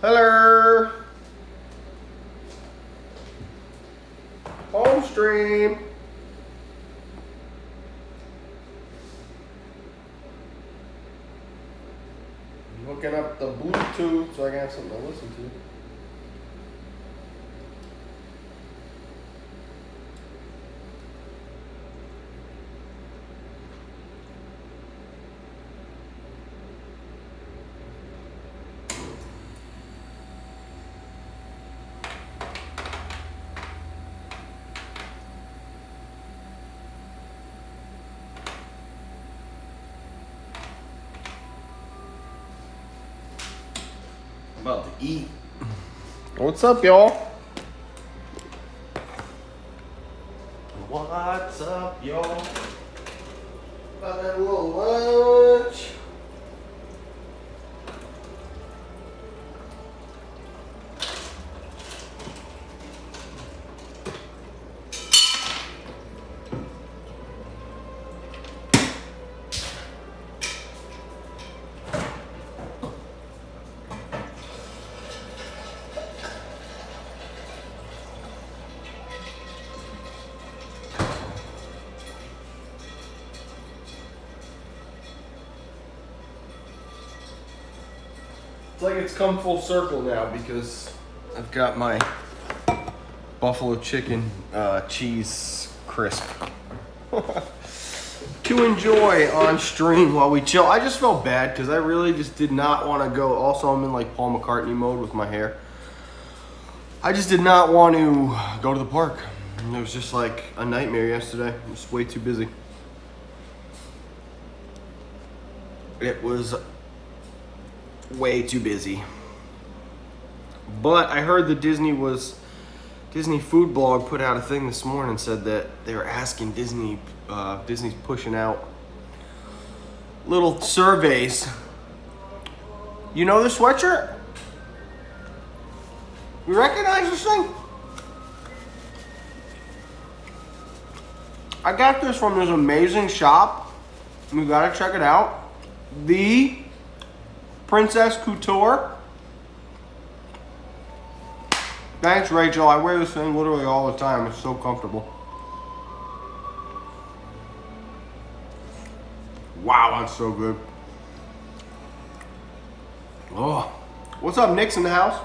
Hello. Home stream. I'm hooking up the Bluetooth so I can have something to listen to. About to eat. What's up, y'all? What's up, y'all? About that little lunch. It's like it's come full circle now because I've got my buffalo chicken cheese crisp to enjoy on stream while we chill. I just felt bad because I really just did not want to go. Also, I'm in like Paul McCartney mode with my hair. I just did not want to go to the park. It was just like a nightmare yesterday. I was way too busy. It was way too busy. But I heard the Disney food blog put out a thing this morning and said that they were asking Disney's pushing out little surveys. You know the sweatshirt? You recognize this thing? I got this from this amazing shop. You gotta check it out. The Princess Couture. Thanks, Rachel. I wear this thing literally all the time. It's so comfortable. Wow, that's so good. Oh, what's up, Nick's in the house?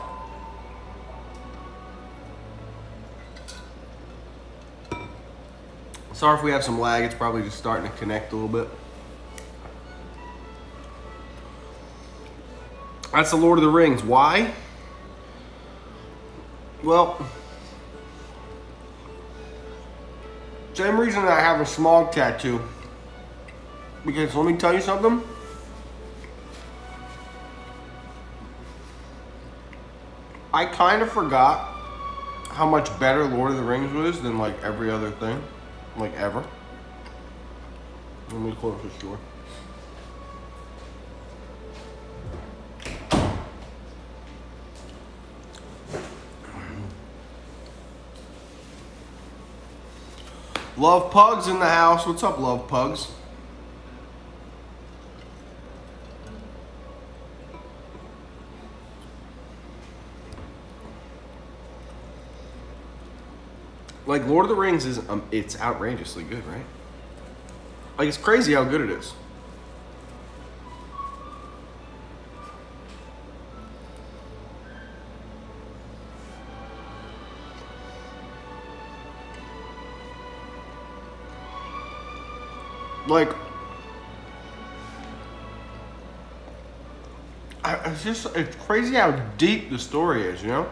Sorry if we have some lag. It's probably just starting to connect a little bit. That's the Lord of the Rings. Why? Well, same reason I have a smog tattoo. Because let me tell you something. I kind of forgot how much better Lord of the Rings was than like every other thing. Like ever. Let me close this door. Love Pugs in the house. What's up, Love Pugs? Like, Lord of the Rings is, it's outrageously good, right? Like, it's crazy how good it is. Like, it's crazy how deep the story is, you know?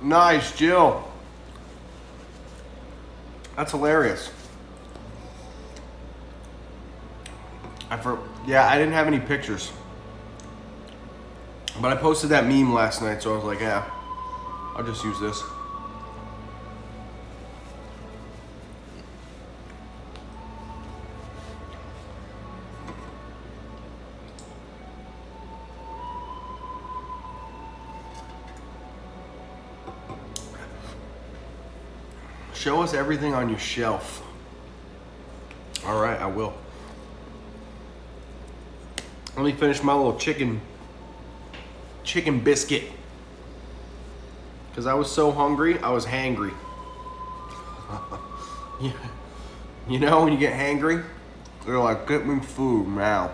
Nice, Jill. That's hilarious. Yeah, I didn't have any pictures. But I posted that meme last night, so I was like, yeah, I'll just use this. Show us everything on your shelf. All right, I will. Let me finish my little chicken biscuit. Because I was so hungry, I was hangry. You know when you get hangry? You're like, get me food now.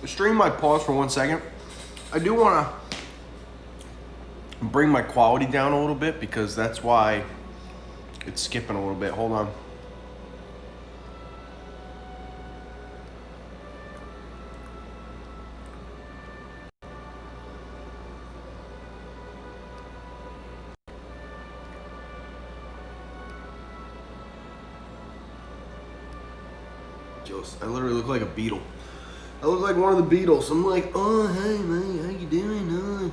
The stream might pause for 1 second. I do want to bring my quality down a little bit because that's why it's skipping a little bit. Hold on. I literally look like a beetle. I look like one of the Beatles. I'm like, oh, hey, man, how you doing?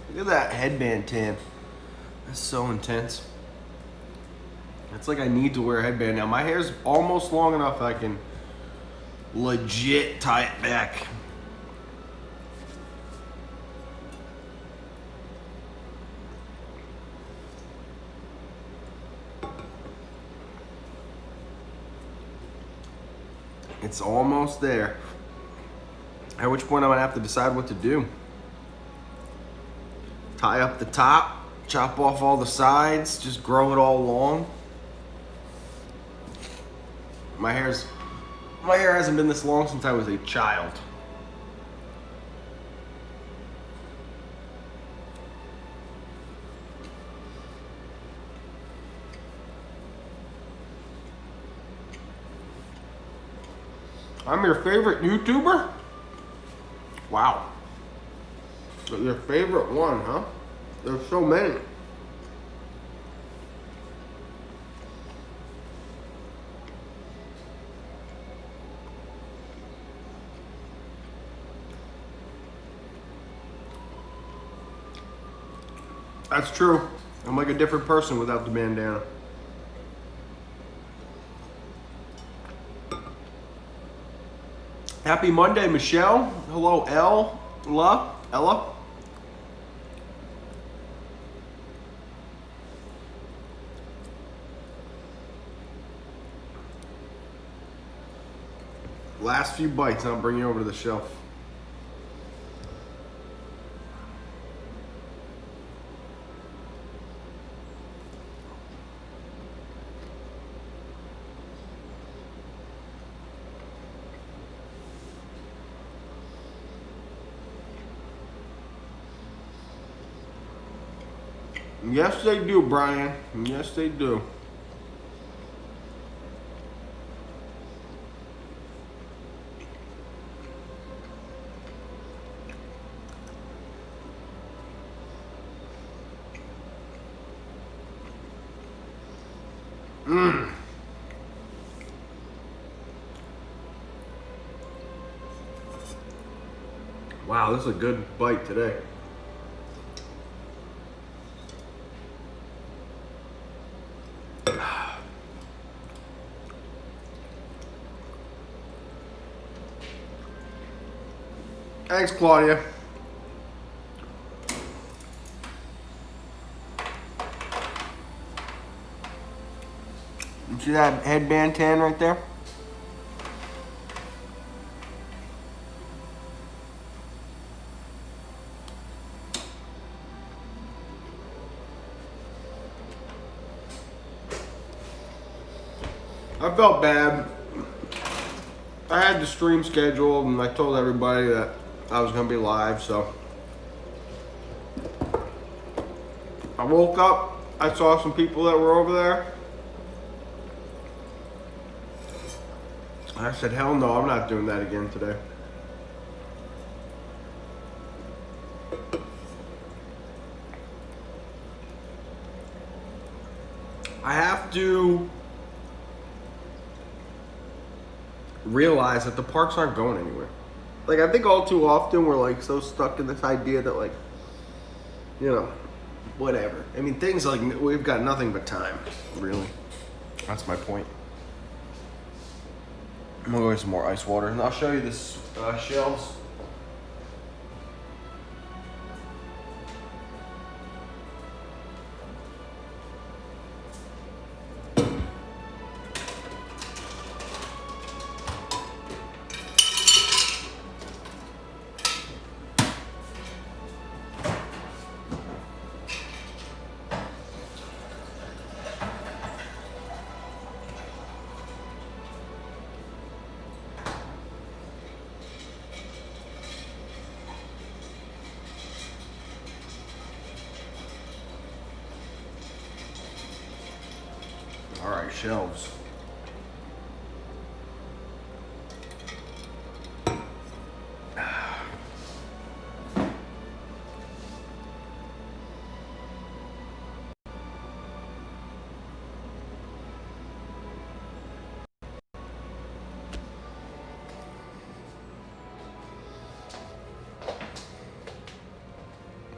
Look at that headband tan. That's so intense. It's like I need to wear a headband now. My hair's almost long enough I can legit tie it back. It's almost there. At which point I'm gonna have to decide what to do. Tie up the top, chop off all the sides, just grow it all long. My hair hasn't been this long since I was a child. I'm your favorite YouTuber? Wow. But your favorite one, huh? There's so many. That's true. I'm like a different person without the bandana. Happy Monday, Michelle. Hello, Ella. Last few bites, and I'll bring you over to the shelf. Yes, they do, Brian. Yes, they do. Wow, this is a good bite today. Thanks, Claudia. You see that headband tan right there? I felt bad. I had the stream scheduled and I told everybody that I was gonna be live, so I woke up, I saw some people that were over there. I said, hell no, I'm not doing that again today. I have to realize that the parks aren't going anywhere. Like, I think all too often we're like so stuck in this idea that, like, you know, whatever. I mean, things like, we've got nothing but time, really. That's my point. I'm gonna go get some more ice water, and I'll show you this shelves. All right, shelves.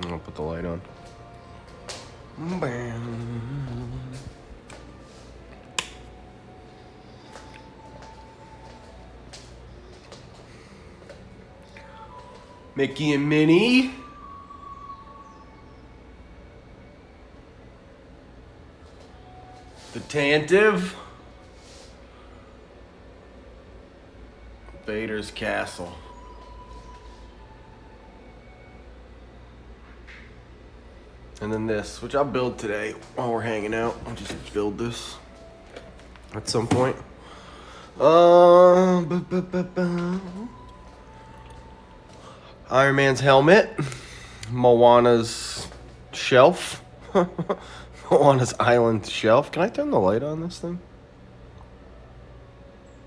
I'm gonna put the light on. Bam. Mickey and Minnie. The Tantive. Vader's Castle. And then this, which I'll build today while we're hanging out. I'll just build this at some point. Iron Man's helmet. Moana's shelf. Moana's island shelf. Can I turn the light on this thing?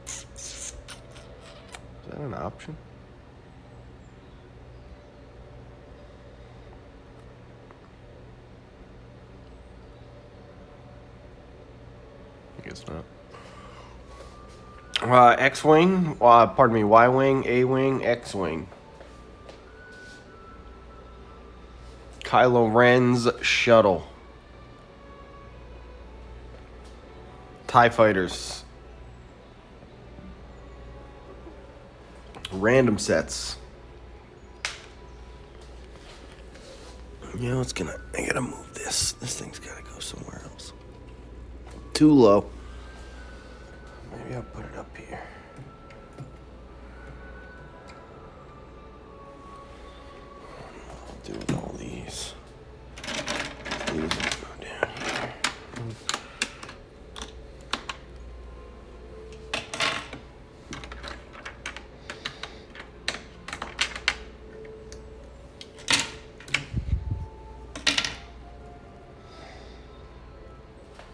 Is that an option? I guess not. X-Wing. Pardon me. Y-Wing, A-Wing, X-Wing. Kylo Ren's shuttle. TIE fighters. Random sets. You know, I gotta move this. This thing's gotta go somewhere else. Too low. Maybe I'll put it up here. I'll do with all these. These will go down here.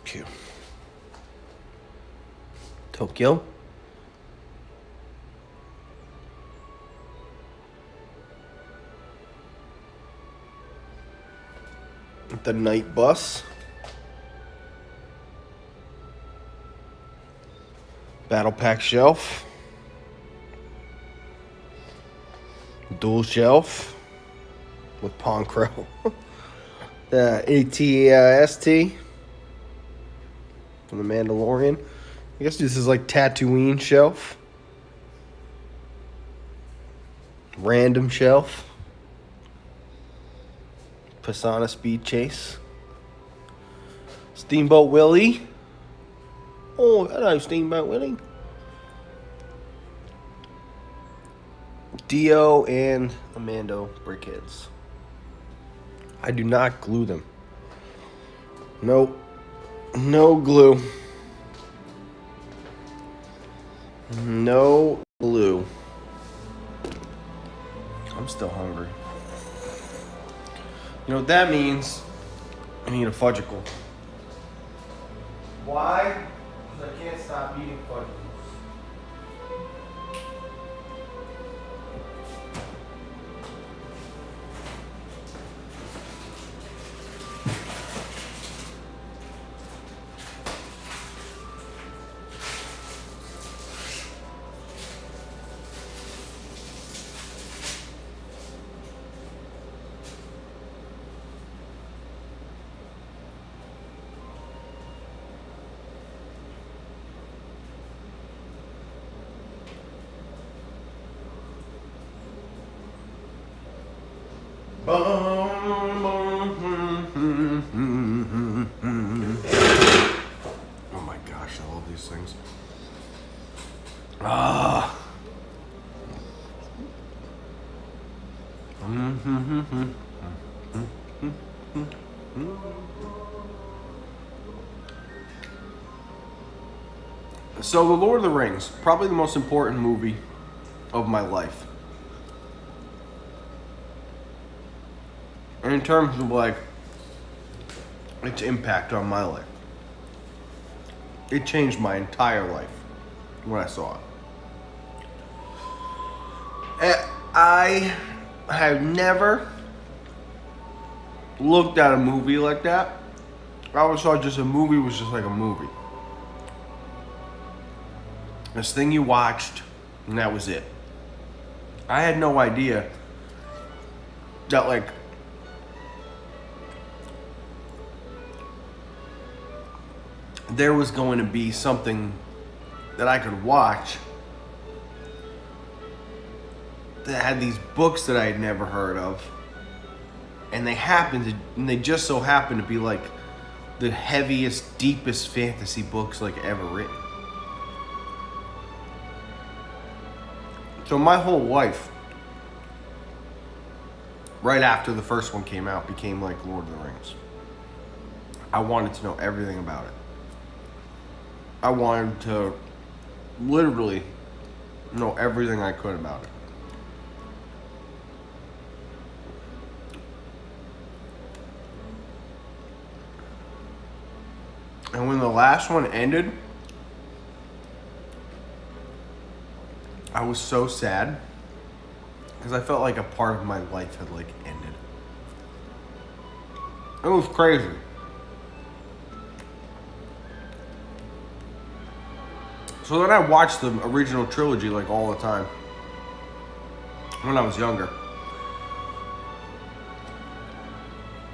Cute. Tokyo. The night bus. Battle pack shelf. Dual shelf with Pong Crow. The AT-ST from the Mandalorian. I guess this is like Tatooine shelf. Random shelf. Pisana Speed Chase. Steamboat Willie. Oh, hello, Steamboat Willie. Dio and Amando brickheads. I do not glue them. Nope. No glue. No glue. I'm still hungry. You know what that means? I need a fudgicle. Why? Because I can't stop eating fudgicles. Oh my gosh, I love these things. Ah. So, The Lord of the Rings, probably the most important movie of my life. And in terms of like its impact on my life, it changed my entire life when I saw it. I have never looked at a movie like that. I always thought just a movie was just like a movie. This thing you watched, and that was it. I had no idea that like there was going to be something that I could watch that had these books that I had never heard of, and they just so happened to be like the heaviest, deepest fantasy books like ever written. So my whole life, right after the first one came out, became like Lord of the Rings. I wanted to know everything about it. I wanted to literally know everything I could about it. And when the last one ended, I was so sad because I felt like a part of my life had like ended. It was crazy. So then I watched the original trilogy like all the time when I was younger.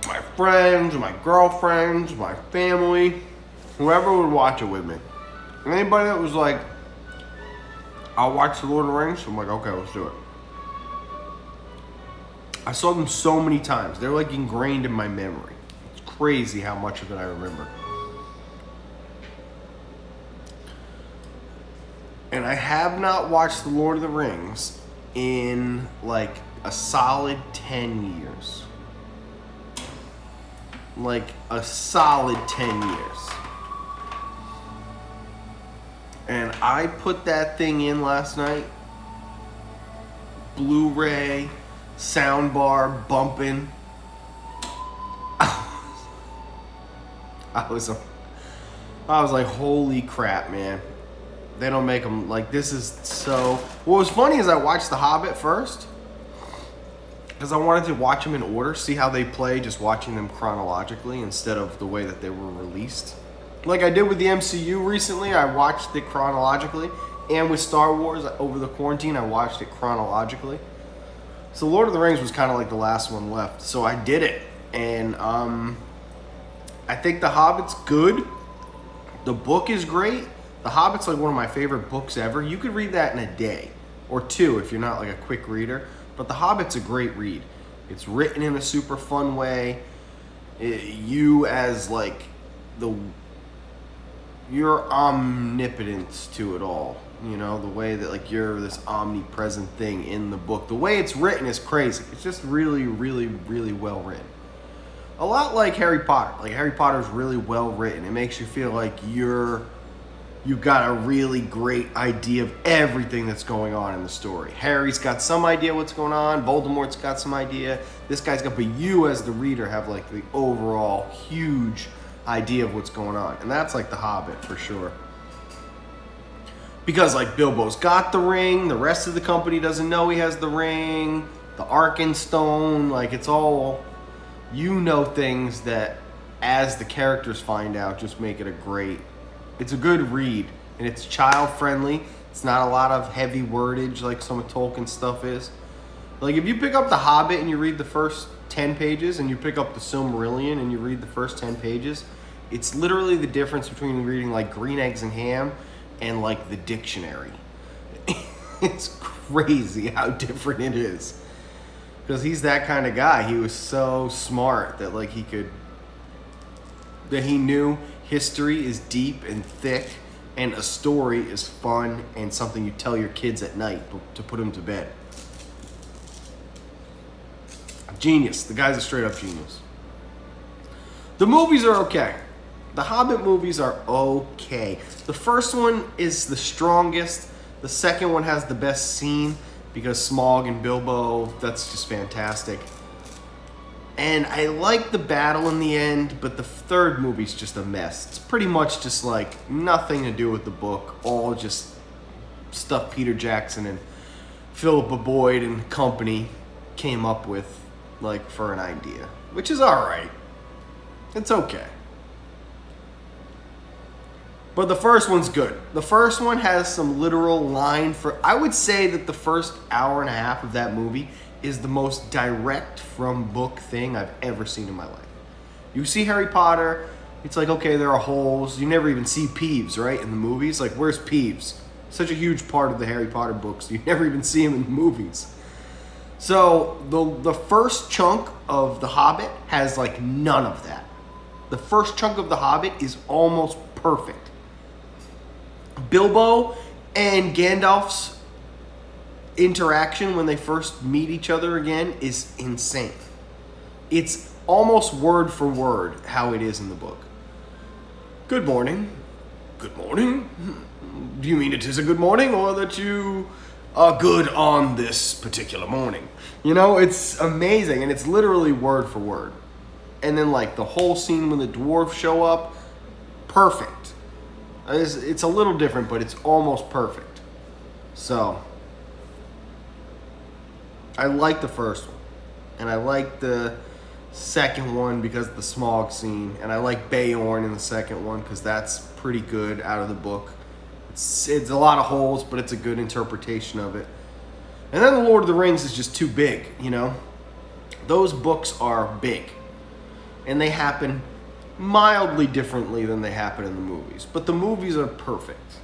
My friends, my girlfriends, my family, whoever would watch it with me. Anybody that was like, I'll watch The Lord of the Rings, I'm like, okay, let's do it. I saw them so many times. They're like ingrained in my memory. It's crazy how much of it I remember. And I have not watched The Lord of the Rings in like a solid 10 years. Like a solid 10 years. And I put that thing in last night. Blu-ray, soundbar bumping. I was like, holy crap, man. They don't make them, like, this is so... What was funny is I watched The Hobbit first. Because I wanted to watch them in order, see how they play, just watching them chronologically instead of the way that they were released. Like I did with the MCU recently, I watched it chronologically. And with Star Wars, over the quarantine, I watched it chronologically. So Lord of the Rings was kind of like the last one left. So I did it. And I think The Hobbit's good. The book is great. The Hobbit's like one of my favorite books ever. You could read that in a day or two if you're not like a quick reader. But The Hobbit's a great read. It's written in a super fun way. You as like your omnipotence to it all. You know, the way that like you're this omnipresent thing in the book. The way it's written is crazy. It's just really, really, really well written. A lot like Harry Potter. Like Harry Potter's really well written. It makes you feel like you've got a really great idea of everything that's going on in the story. Harry's got some idea what's going on. Voldemort's got some idea. This guy's got, but you as the reader have like the overall huge idea of what's going on. And that's like The Hobbit for sure. Because like Bilbo's got the ring, the rest of the company doesn't know he has the ring, the Arkenstone, like it's all, you know, things that as the characters find out just make it it's a good read, and it's child friendly. It's not a lot of heavy wordage like some of Tolkien's stuff is. Like if you pick up The Hobbit and you read the first 10 pages and you pick up the Silmarillion and you read the first 10 pages, it's literally the difference between reading like Green Eggs and Ham and like the dictionary. It's crazy how different it is. because he's that kind of guy. He was so smart that like he knew history is deep and thick, and a story is fun and something you tell your kids at night to put them to bed. Genius. The guy's a straight up genius. The movies are okay. The Hobbit movies are okay. The first one is the strongest. The second one has the best scene because Smaug and Bilbo, that's just fantastic. And I like the battle in the end, but the third movie's just a mess. It's pretty much just like nothing to do with the book, all just stuff Peter Jackson and Philippa Boyd and company came up with like for an idea, which is all right. It's okay. But the first one's good. The first one has some literal line for... I would say that the first hour and a half of that movie is the most direct from book thing I've ever seen in my life. You see Harry Potter, it's like, okay, there are holes. You never even see Peeves, right, in the movies. Like, where's Peeves? Such a huge part of the Harry Potter books. You never even see him in the movies. So the first chunk of The Hobbit has like none of that. The first chunk of The Hobbit is almost perfect. Bilbo and Gandalf's interaction when they first meet each other again is insane. It's almost word for word how it is in the book. Good morning. Good morning? Do you mean it is a good morning, or that you are good on this particular morning? You know, it's amazing, and it's literally word for word. And then like the whole scene when the dwarves show up, perfect. It's a little different, but it's almost perfect. So I like the first one, and I like the second one because of the Smaug scene, and I like Beorn in the second one because that's pretty good out of the book. It's a lot of holes, but it's a good interpretation of it. And then The Lord of the Rings is just too big, you know? Those books are big, and they happen mildly differently than they happen in the movies. But the movies are perfect.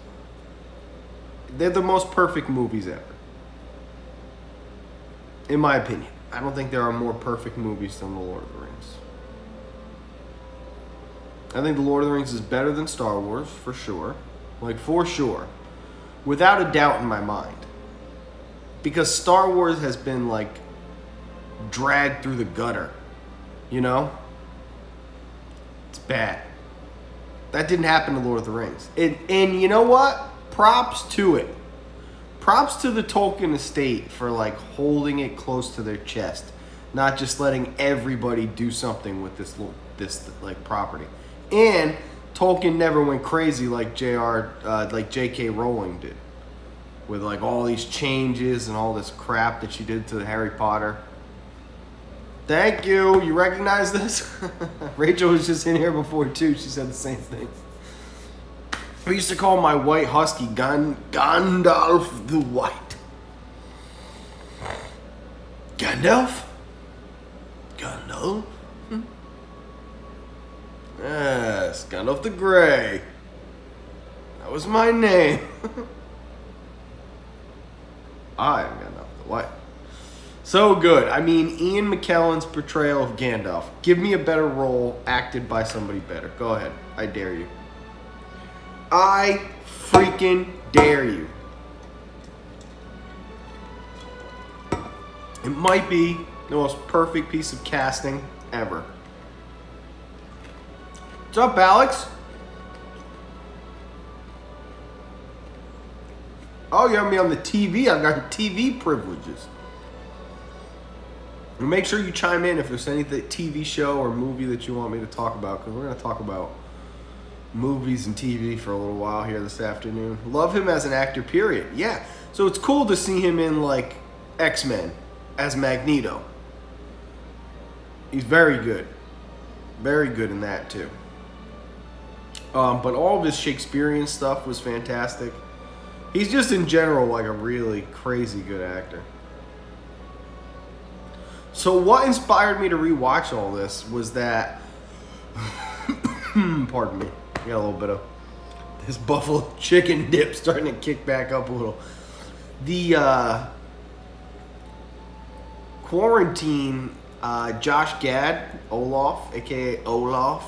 They're the most perfect movies ever. In my opinion. I don't think there are more perfect movies than The Lord of the Rings. I think The Lord of the Rings is better than Star Wars, for sure. Like, for sure. Without a doubt in my mind. Because Star Wars has been, like, dragged through the gutter. You know? It's bad. That didn't happen to Lord of the Rings. And you know what? Props to it. Props to the Tolkien estate for like holding it close to their chest, not just letting everybody do something with this like property. And Tolkien never went crazy like J.K. Rowling did, with like all these changes and all this crap that she did to Harry Potter. Thank you. You recognize this? Rachel was just in here before too. She said the same thing. I used to call my white husky Gandalf the White. Gandalf? Gandalf? Yes, Gandalf the Grey. That was my name. I am Gandalf the White. So good. I mean, Ian McKellen's portrayal of Gandalf. Give me a better role acted by somebody better. Go ahead. I dare you. I freaking dare you. It might be the most perfect piece of casting ever. What's up, Alex? Oh, you have me on the TV. I've got TV privileges. And make sure you chime in if there's any TV show or movie that you want me to talk about, because we're going to talk about movies and TV for a little while here this afternoon. Love him as an actor, period. Yeah. So it's cool to see him in like X-Men as Magneto. He's very good. Very good in that too. But all of his Shakespearean stuff was fantastic. He's just in general like a really crazy good actor. So what inspired me to rewatch all this was that pardon me. I got a little bit of this buffalo chicken dip starting to kick back up a little. The quarantine, Josh Gad, Olaf, aka Olaf,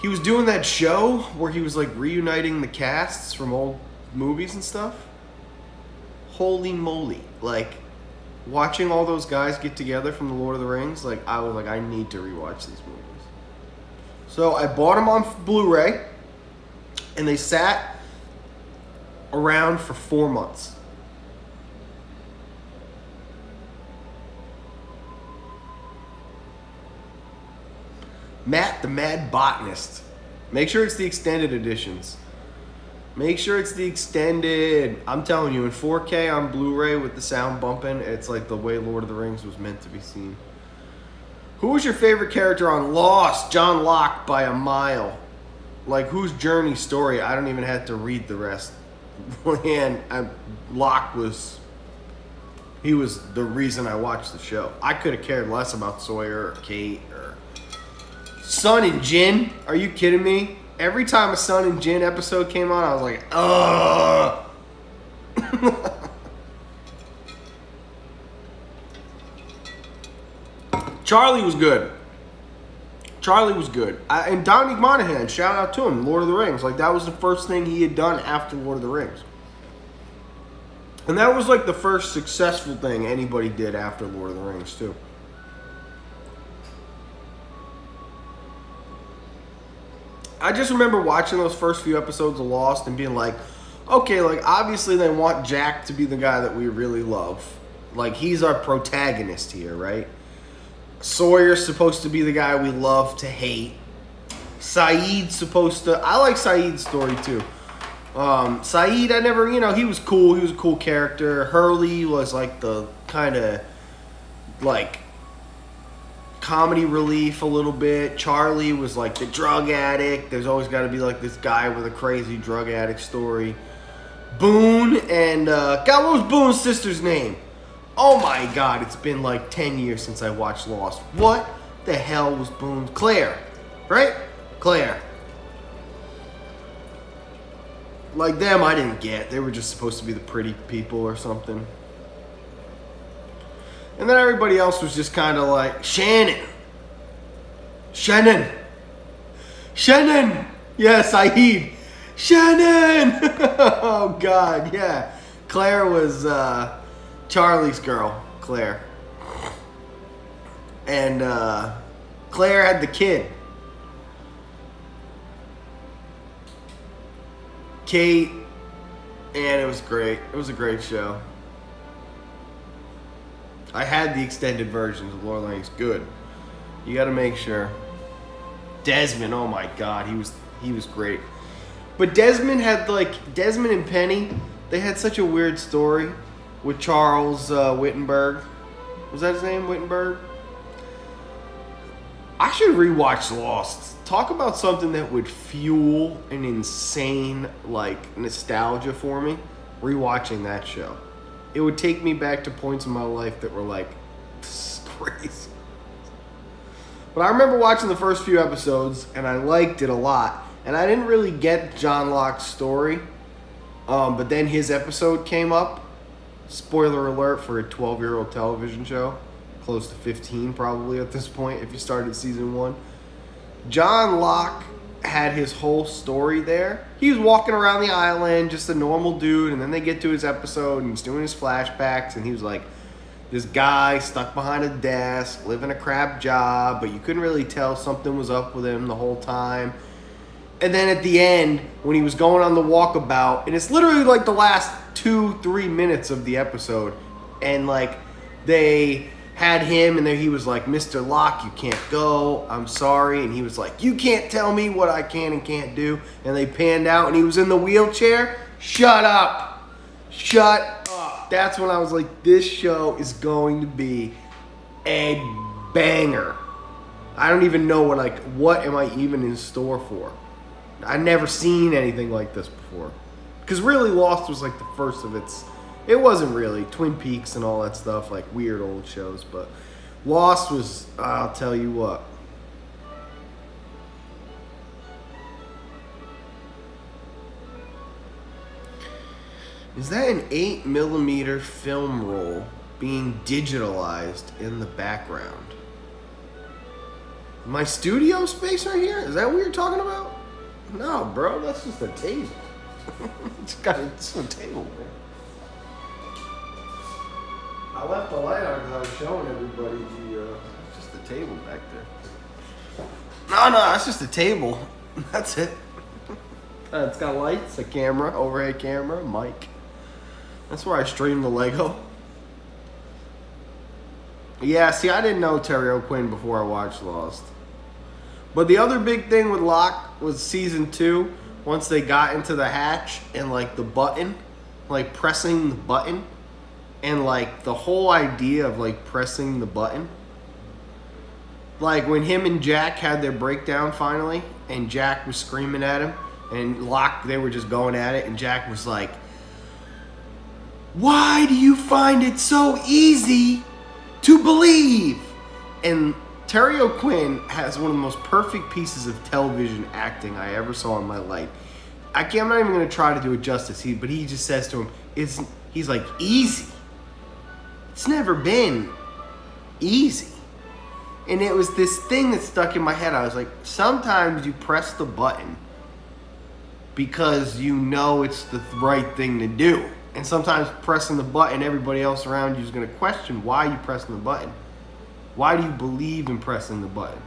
he was doing that show where he was like reuniting the casts from old movies and stuff. Holy moly. Like, watching all those guys get together from the Lord of the Rings, like, I was like, I need to rewatch these movies. So I bought them on Blu-ray, and they sat around for 4 months. Matt the Mad Botanist. Make sure it's the extended editions. Make sure it's the extended. I'm telling you, in 4K on Blu-ray with the sound bumping, it's like the way Lord of the Rings was meant to be seen. Who was your favorite character on Lost? John Locke by a mile. Like, whose journey story? I don't even have to read the rest. Man, Locke was... He was the reason I watched the show. I could have cared less about Sawyer or Kate or... Sun and Jin? Are you kidding me? Every time a Sun and Jin episode came on, I was like, ugh. Charlie was good. Charlie was good. And Dominic Monaghan, shout out to him, Lord of the Rings. Like, that was the first thing he had done after Lord of the Rings. And that was like the first successful thing anybody did after Lord of the Rings, too. I just remember watching those first few episodes of Lost and being like, okay, like, obviously they want Jack to be the guy that we really love. Like, he's our protagonist here, right? Sawyer's supposed to be the guy we love to hate. Saeed's supposed to... I like Saeed's story, too. Saeed, I never... You know, he was cool. He was a cool character. Hurley was, like, the kind of, like... comedy relief a little bit. Charlie was like the drug addict. There's always got to be like this guy with a crazy drug addict story. Boone and God, what was Boone's sister's name? Oh my God, it's been like 10 years since I watched Lost. What the hell was Boone? Claire, right? Claire. Like them, I didn't get. They were just supposed to be the pretty people or something. And then everybody else was just kind of like, Shannon. Yeah, Saeed. Shannon. Oh, God, yeah. Claire was Charlie's girl, Claire. And Claire had the kid. Kate. And it was great. It was a great show. I had the extended versions of Lord of the Rings. Good. You got to make sure. Desmond, oh my God, he was great. But Desmond had Desmond and Penny. They had such a weird story with Charles Wittenberg. Was that his name, Wittenberg? I should rewatch Lost. Talk about something that would fuel an insane nostalgia for me. Rewatching that show. It would take me back to points in my life that were like, this is crazy. But I remember watching the first few episodes, and I liked it a lot. And I didn't really get John Locke's story. But then his episode came up. Spoiler alert for a 12-year-old television show. Close to 15 probably at this point if you started season 1. John Locke had his whole story there. He was walking around the island, just a normal dude, and then they get to his episode, and he's doing his flashbacks, and he was like this guy stuck behind a desk, living a crap job, but you couldn't really tell something was up with him the whole time. And then at the end, when he was going on the walkabout, and it's literally like the last 2-3 minutes of the episode, and like they had him, and then he was like, Mr. Locke, you can't go, I'm sorry. And he was like, you can't tell me what I can and can't do. And they panned out, and he was in the wheelchair. Shut up. Shut up. That's when I was like, this show is going to be a banger. I don't even know what am I even in store for. I've never seen anything like this before. Because really, Lost was like the first of its... It wasn't really. Twin Peaks and all that stuff, like weird old shows. But Lost was, I'll tell you what. Is that an 8mm film roll being digitalized in the background. My studio space right here? Is that what you're talking about? No, bro, that's just a table. It's a table, man. I left the light on because I was showing everybody just the table back there. No, it's just a table. That's it. It's got lights, a camera, overhead camera, mic. That's where I stream the Lego. Yeah, see, I didn't know Terry O'Quinn before I watched Lost. But the other big thing with Locke was season 2, once they got into the hatch and like the button, like pressing the button, and like the whole idea of like pressing the button. Like when him and Jack had their breakdown finally, and Jack was screaming at him, and Locke, they were just going at it, and Jack was like, "Why do you find it so easy to believe?" And Terry O'Quinn has one of the most perfect pieces of television acting I ever saw in my life. I'm not even going to try to do it justice, but he just says to him, he's like, easy. It's never been easy. And it was this thing that stuck in my head. I was like, sometimes you press the button because you know it's the right thing to do. And sometimes pressing the button, everybody else around you is going to question why you pressing the button. Why do you believe in pressing the button?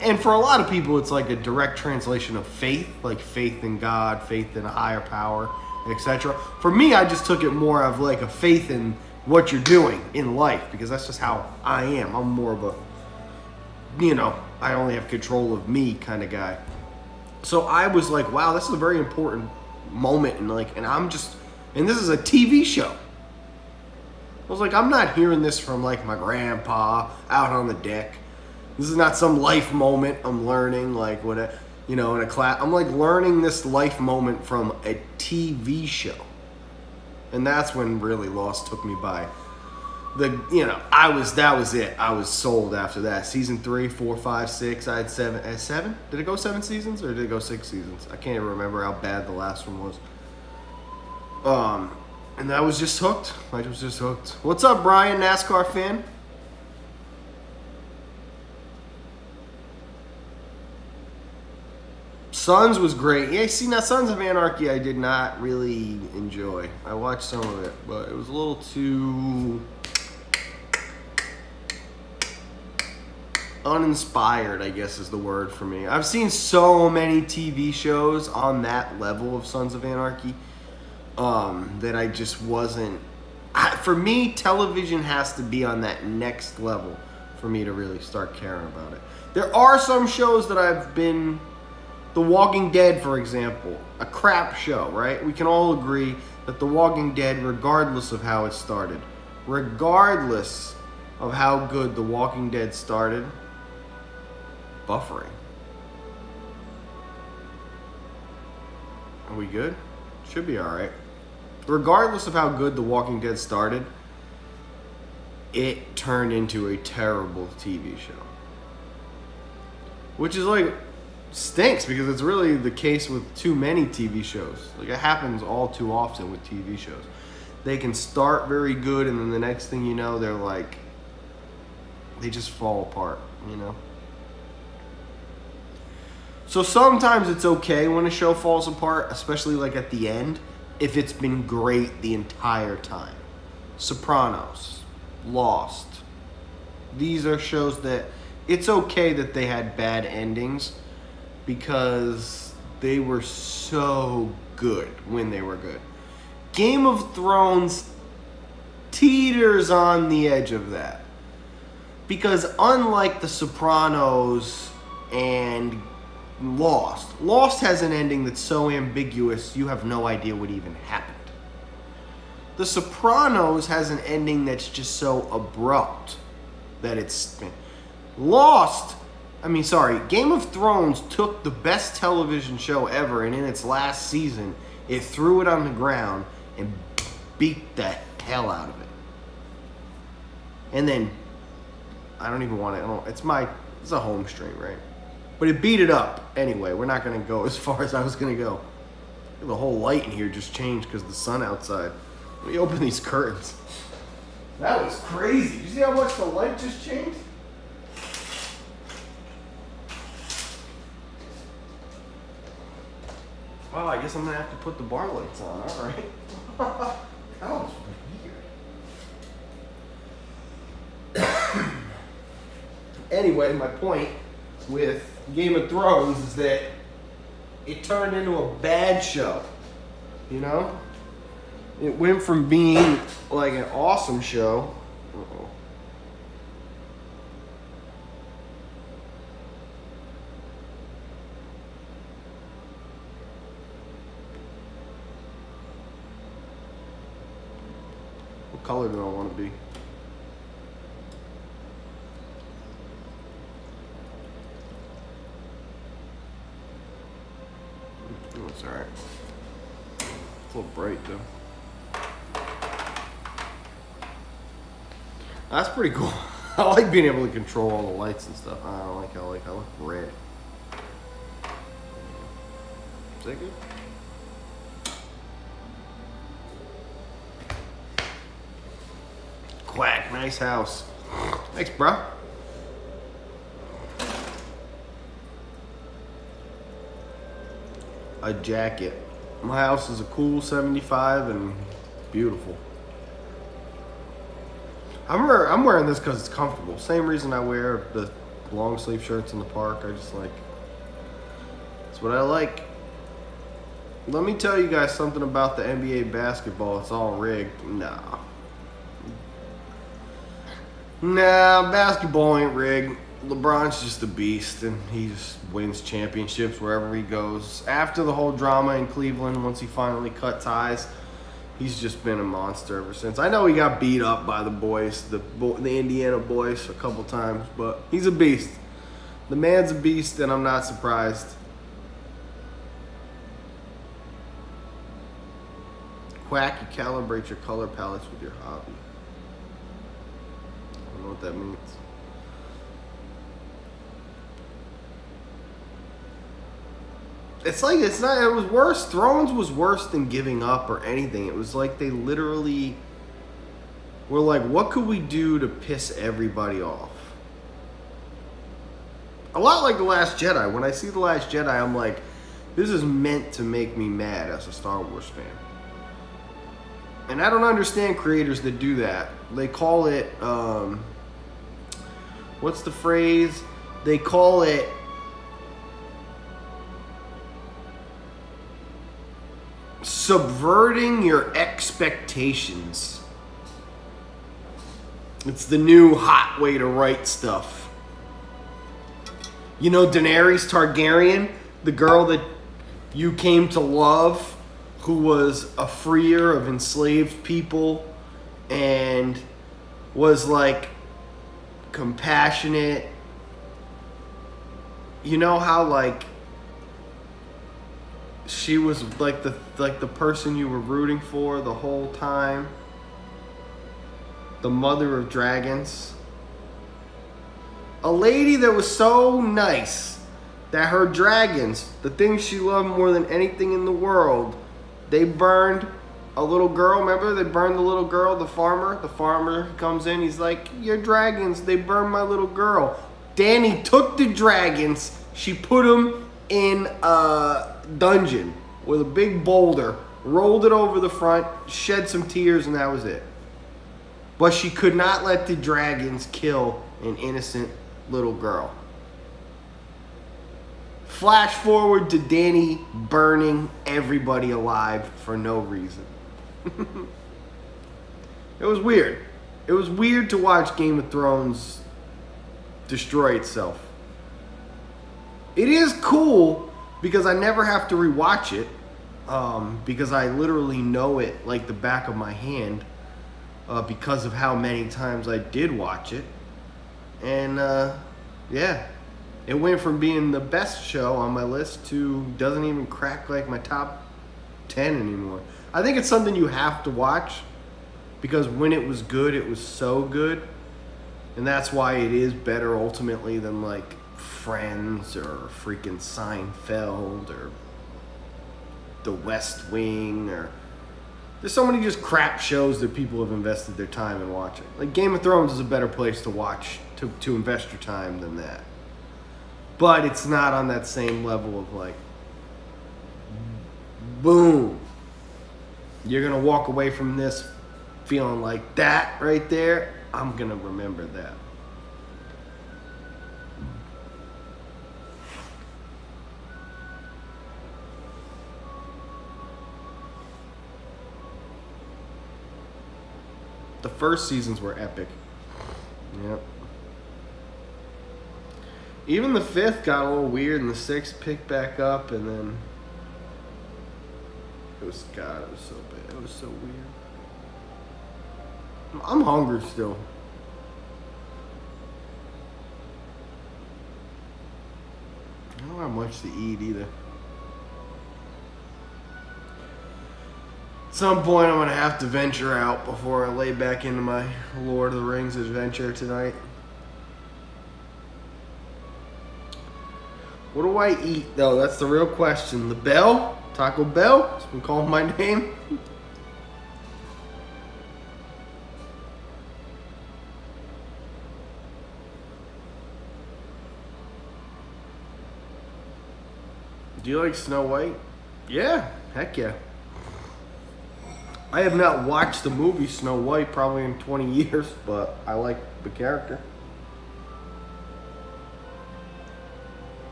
And for a lot of people, it's like a direct translation of faith, like faith in God, faith in a higher power, etc. For me, I just took it more of like a faith in what you're doing in life, because that's just how I am. I'm more of a, I only have control of me kind of guy. So I was like, wow, this is a very important moment, and this is a TV show. I was like, I'm not hearing this from like my grandpa out on the deck. This is not some life moment I'm learning like in a class. I'm like learning this life moment from a TV show. And that's when really Lost took me by. That was it. I was sold after that. Season 3, 4, 5, 6, I had 7. 7? Did it go 7 seasons or did it go 6 seasons? I can't even remember how bad the last one was. And I was just hooked. What's up, Brian, NASCAR fan? Sons was great. Yeah, see, now Sons of Anarchy I did not really enjoy. I watched some of it, but it was a little too uninspired, I guess is the word for me. I've seen so many TV shows on that level of Sons of Anarchy that I just wasn't. For me, television has to be on that next level for me to really start caring about it. There are some shows that I've been. The Walking Dead, for example, a crap show, right? We can all agree that The Walking Dead, regardless of how it started, regardless of how good The Walking Dead started, buffering. Are we good? Should be all right. Regardless of how good The Walking Dead started, it turned into a terrible TV show. Which is like, stinks, because it's really the case with too many TV shows. Like, it happens all too often with TV shows. They can start very good, and then the next thing you know, they're like, they just fall apart, So sometimes it's okay when a show falls apart, especially like at the end, if it's been great the entire time. Sopranos, Lost. These are shows that it's okay that they had bad endings because they were so good when they were good. Game of Thrones teeters on the edge of that. Because unlike The Sopranos and Lost has an ending that's so ambiguous you have no idea what even happened. The Sopranos has an ending that's just so abrupt that it's Game of Thrones took the best television show ever, and in its last season, it threw it on the ground and beat the hell out of it. And then, it's a home stream, right? But it beat it up. Anyway, we're not going to go as far as I was going to go. The whole light in here just changed because of the sun outside. Let me open these curtains. That was crazy. Did you see how much the light just changed? Wow, I guess I'm gonna have to put the bar lights on, alright. That was weird. Anyway, my point with Game of Thrones is that it turned into a bad show. You know? It went from being like an awesome show. Uh-oh. What color do I want to be? Oh, it's alright. It's a little bright though. That's pretty cool. I like being able to control all the lights and stuff. I don't like how I look red. Is that good? Quack, nice house. Thanks, bro. A jacket. My house is a cool 75 and beautiful. I'm wearing this because it's comfortable. Same reason I wear the long sleeve shirts in the park. I just like, it's what I like. Let me tell you guys something about the NBA basketball. It's all rigged. Nah, basketball ain't rigged. LeBron's just a beast, and he just wins championships wherever he goes. After the whole drama in Cleveland, once he finally cut ties, he's just been a monster ever since. I know he got beat up by the boys, the Indiana boys, a couple times, but he's a beast. The man's a beast, and I'm not surprised. Quack, you calibrate your color palettes with your hobby. I don't know what that means. It's like, it's not, it was worse. Thrones was worse than giving up or anything. It was like they literally were like, what could we do to piss everybody off? A lot like The Last Jedi. When I see The Last Jedi, I'm like, this is meant to make me mad as a Star Wars fan. And I don't understand creators that do that. They call it, what's the phrase? They call it subverting your expectations. It's the new hot way to write stuff. You know Daenerys Targaryen, the girl that you came to love, who was a freer of enslaved people and was like compassionate. You know how like she was like the person you were rooting for the whole time. The mother of dragons. A lady that was so nice that her dragons, the thing she loved more than anything in the world, they burned a little girl. Remember, they burned the little girl, the farmer. The farmer comes in, he's like, your dragons, they burned my little girl. Dany took the dragons, she put them in a dungeon with a big boulder, rolled it over the front, shed some tears, and that was it. But she could not let the dragons kill an innocent little girl. Flash forward to Dany burning everybody alive for no reason. It was weird. It was weird to watch Game of Thrones destroy itself. It is cool because I never have to rewatch it, because I literally know it like the back of my hand, because of how many times I did watch it. And yeah, it went from being the best show on my list to doesn't even crack like my top 10 anymore. I think it's something you have to watch because when it was good, it was so good. And that's why it is better ultimately than like Friends or freaking Seinfeld or The West Wing or There's so many just crap shows that people have invested their time in watching. Like Game of Thrones is a better place to watch, to invest your time than that. But it's not on that same level of like, boom. You're going to walk away from this feeling like that right there. I'm going to remember that. The first seasons were epic. Yep. Even the 5th got a little weird, and the 6th picked back up, and then it was so bad. It was so weird. I'm hungry still. I don't have much to eat either. At some point, I'm gonna have to venture out before I lay back into my Lord of the Rings adventure tonight. What do I eat, though? That's the real question. The Bell? Taco Bell? It's been calling my name. Do you like Snow White? Yeah, heck yeah. I have not watched the movie Snow White probably in 20 years, but I like the character.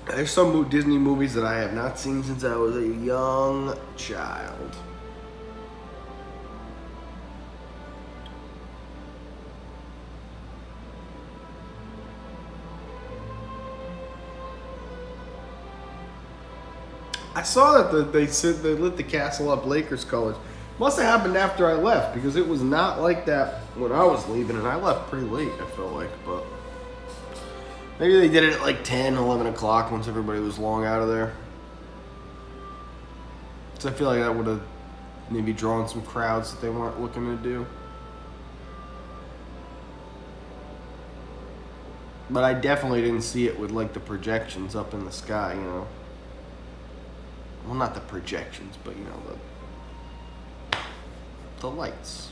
There's some Disney movies that I have not seen since I was a young child. I saw that they said they lit the castle up Lakers colors. Must have happened after I left, because it was not like that when I was leaving, and I left pretty late, I felt like, but maybe they did it at like 10, 11 o'clock once everybody was long out of there. So I feel like that would have maybe drawn some crowds that they weren't looking to do. But I definitely didn't see it with like the projections up in the sky, you know. Well, not the projections, but you know, the lights.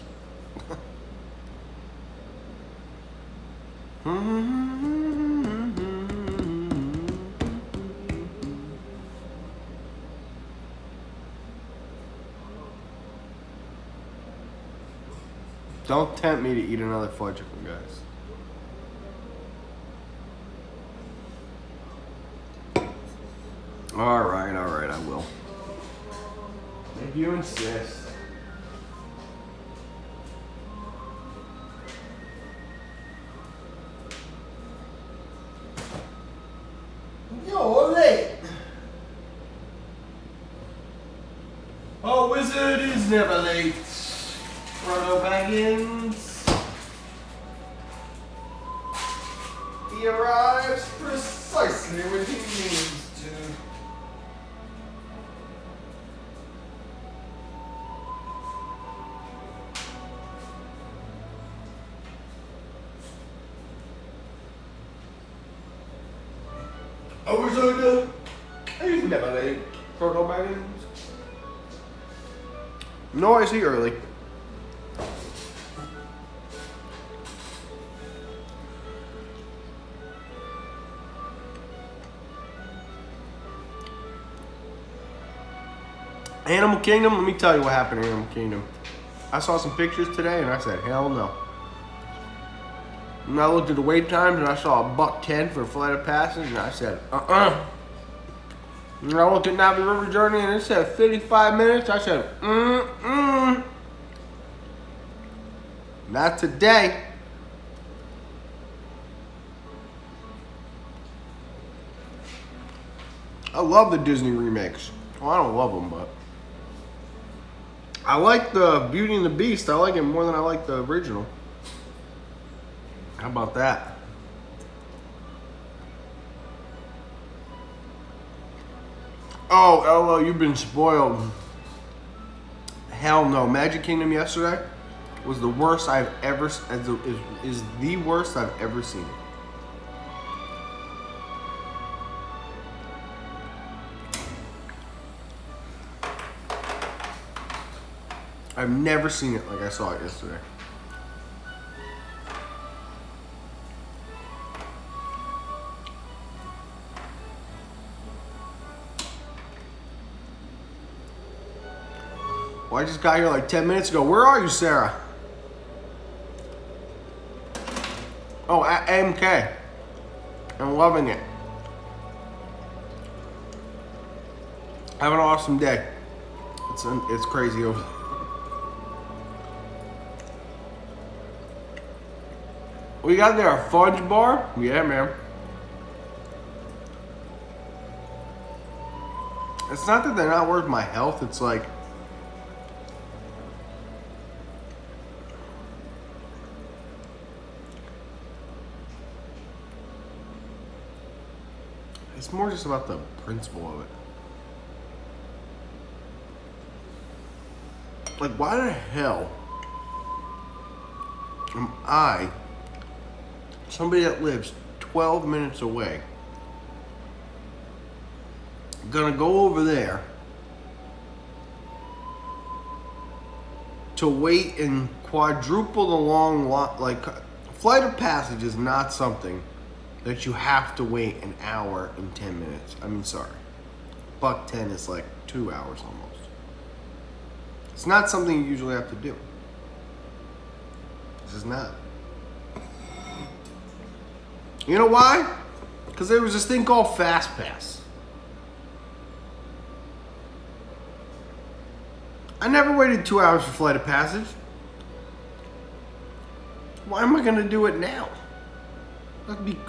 Don't tempt me to eat another fudgicle, guys. All right, I will. If you insist. You're late. A wizard is never late. Frodo Baggins. He arrives precisely when he needs to. A wizard is never late. Frodo Baggins. Noisy early. Animal Kingdom, let me tell you what happened in Animal Kingdom. I saw some pictures today and I said, hell no. And I looked at the wait times and I saw $110 for a flight of passage and I said, And I looked at Navi River Journey and it said 55 minutes. I said, Not today. I love the Disney remakes. Well, I don't love them, but I like the Beauty and the Beast. I like it more than I like the original. How about that? Oh, LL, you've been spoiled. Hell no. Magic Kingdom yesterday was the worst I've ever, is the worst I've ever seen. I've never seen it like I saw it yesterday. Well, I just got here like 10 minutes ago. Where are you, Sarah? Oh, at AMK. I'm loving it. Have an awesome day. It's crazy over there. We got there a fudge bar? Yeah, man. It's not that they're not worth my health. It's like, it's more just about the principle of it. Like, why the hell am I, somebody that lives 12 minutes away, gonna go over there to wait and quadruple the long lot? Like, Flight of Passage is not something that you have to wait an hour and 10 minutes. I mean, sorry. $1.10 is like 2 hours almost. It's not something you usually have to do. This is not. You know why? Because there was this thing called FastPass. I never waited 2 hours for Flight of Passage. Why am I going to do it now?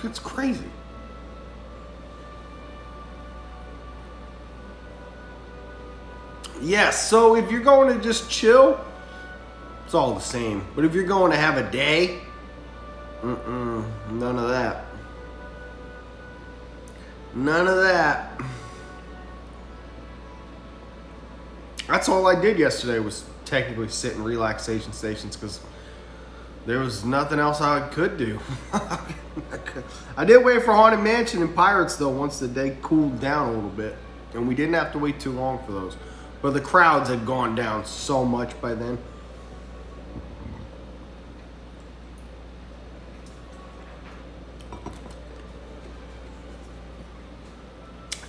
It's crazy. Yes, so if you're going to just chill, it's all the same. But if you're going to have a day, none of that. None of that. That's all I did yesterday was technically sit in relaxation stations because there was nothing else I could do. I did wait for Haunted Mansion and Pirates though once the day cooled down a little bit. And we didn't have to wait too long for those. But the crowds had gone down so much by then.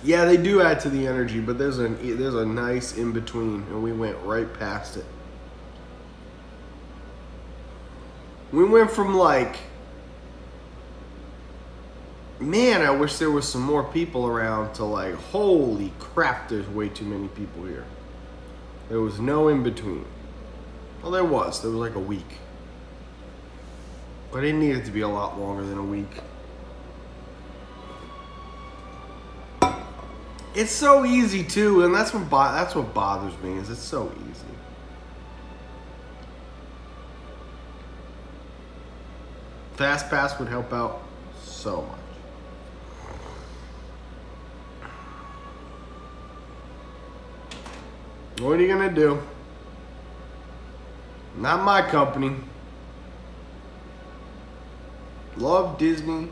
Yeah, they do add to the energy, but there's a nice in between, and we went right past it. We went from like, man, I wish there was some more people around, to like, holy crap, there's way too many people here. There was no in between. Well, there was like a week. But it needed to be a lot longer than a week. It's so easy too, and that's what bothers me, is it's so easy. FastPass would help out so much. What are you gonna do? Not my company. Love Disney.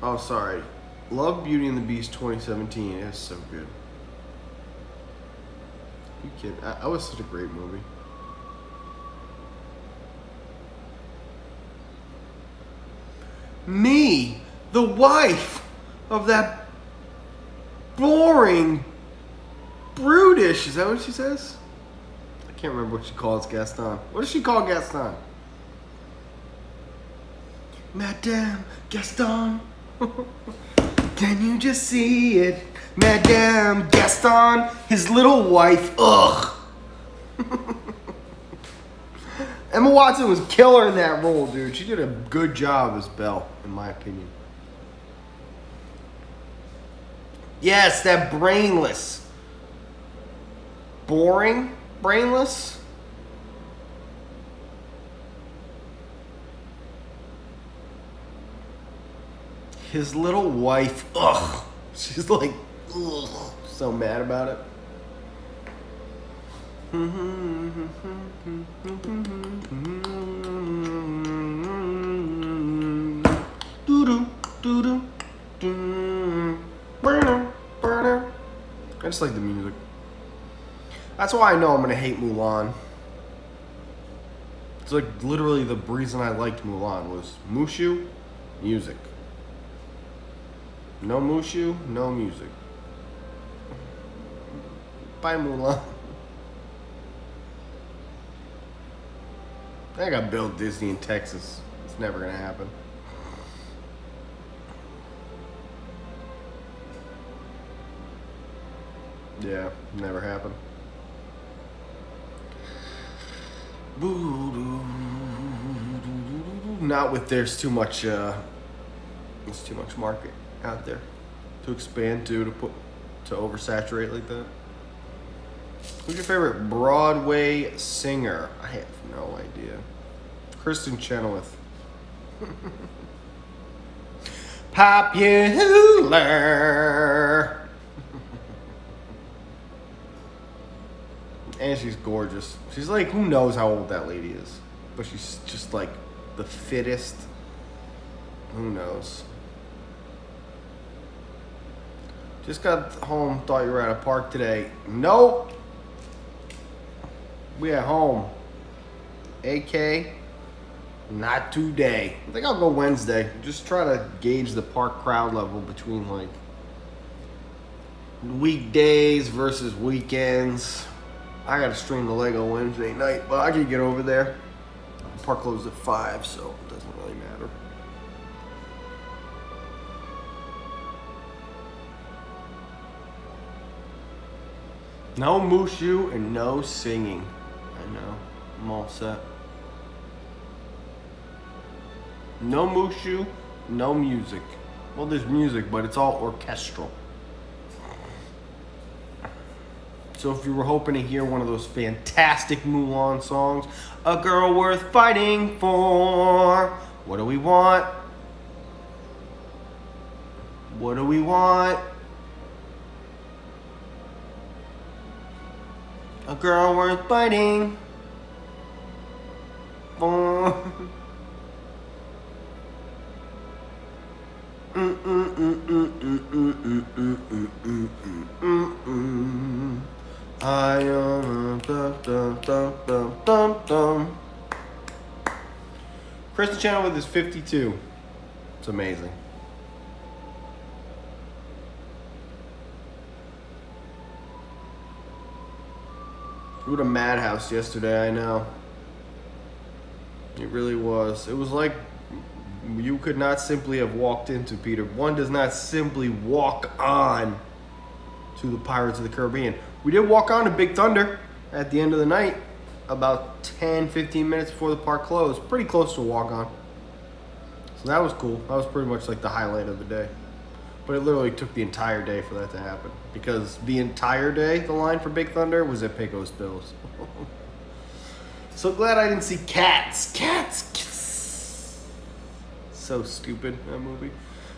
Oh, sorry. Love Beauty and the Beast 2017. It's so good. You kidding? That was such a great movie. Me, the wife of that boring, brutish, is that what she says? I can't remember what she calls Gaston. What does she call Gaston? Madame Gaston. Can you just see it? Madame Gaston, his little wife. Ugh. Emma Watson was killer in that role, dude. She did a good job as Belle, in my opinion. Yes, that brainless. Boring? Brainless? His little wife, ugh. She's like, ugh, so mad about it. I just like the music. That's why I know I'm gonna hate Mulan. It's like literally the reason I liked Mulan was Mushu, music. No Mushu, no music. Bye Mulan. I gotta build Disney in Texas. It's never gonna happen. Yeah, never happened. Not with there's too much market out there to expand to oversaturate like that. Who's your favorite Broadway singer? I have no idea. Kristen Chenoweth. Popular. And she's gorgeous. She's like, who knows how old that lady is. But she's just like the fittest. Who knows? Just got home, thought you were at a park today. Nope. We at home. AK, not today. I think I'll go Wednesday. Just try to gauge the park crowd level between like weekdays versus weekends. I gotta stream the Lego Wednesday night, but I can get over there. The park closes at 5, so it doesn't really matter. No Mushu and no singing. I know. I'm all set. No Mushu, no music. Well, there's music, but it's all orchestral. So if you were hoping to hear one of those fantastic Mulan songs, a girl worth fighting for, what do we want? What do we want? A girl worth fighting for. I am Kristen Chenoweth is 52. It's amazing. We were at a madhouse yesterday, I know. It really was. It was like you could not simply have walked into, Peter. One does not simply walk on to the Pirates of the Caribbean. We did walk on to Big Thunder at the end of the night, about 10-15 minutes before the park closed. Pretty close to a walk on. So that was cool. That was pretty much like the highlight of the day. But it literally took the entire day for that to happen. Because the entire day, the line for Big Thunder was at Pecos Bills. So glad I didn't see Cats. Cats. So stupid, that movie.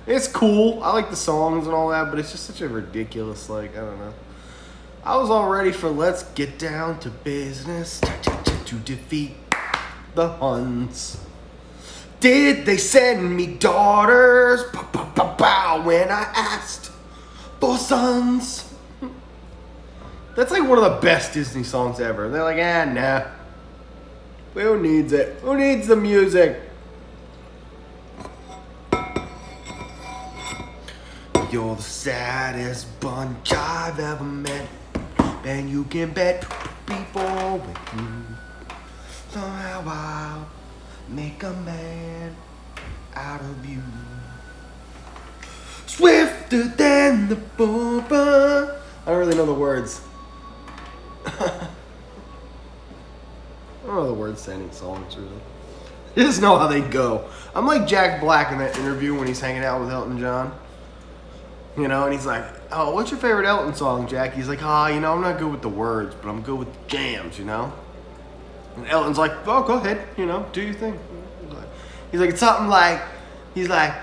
It's cool. I like the songs and all that, but it's just such a ridiculous, like, I don't know. I was all ready for let's get down to business to defeat the Huns. Did they send me daughters? When I asked for sons. That's like one of the best Disney songs ever. They're like, nah. Who needs it? Who needs the music? You're the saddest bunch I've ever met. And you can bet people with you. Somehow I'll make a man out of you. Swifter than the boba. I don't really know the words. I don't know the words to any songs, really. I just know how they go. I'm like Jack Black in that interview when he's hanging out with Elton John. You know, and he's like, oh, what's your favorite Elton song, Jack? He's like, I'm not good with the words, but I'm good with the jams, you know? And Elton's like, oh, go ahead, you know, do your thing. He's like, it's something like, he's like,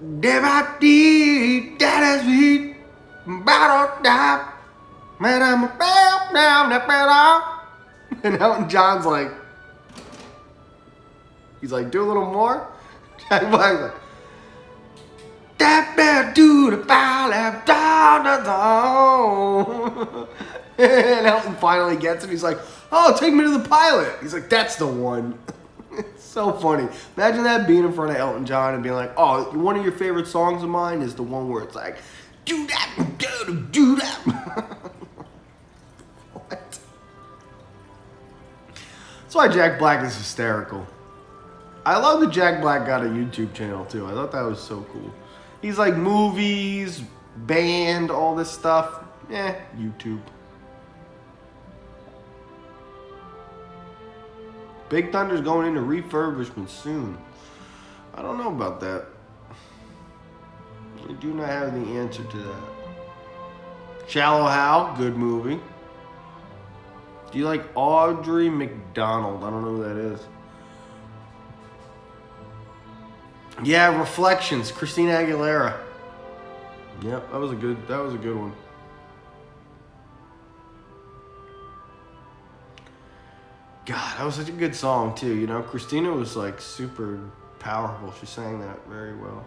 and Elton John's like, he's like, do a little more. Jack Black's like, and Elton finally gets it. He's like, Oh, take me to the pilot. He's like, that's the one. It's so funny. Imagine that being in front of Elton John and being like, oh, one of your favorite songs of mine is the one where it's like, do that, do that. What? That's why Jack Black is hysterical. I love that Jack Black got a YouTube channel too. I thought that was so cool. He's like movies, band, all this stuff. YouTube. Big Thunder's going into refurbishment soon. I don't know about that. I do not have the answer to that. Shallow Hal, good movie. Do you like Audrey McDonald? I don't know who that is. Yeah, Reflections, Christina Aguilera. Yep, that was a good one. God, that was such a good song too, you know. Christina was like super powerful. She sang that very well.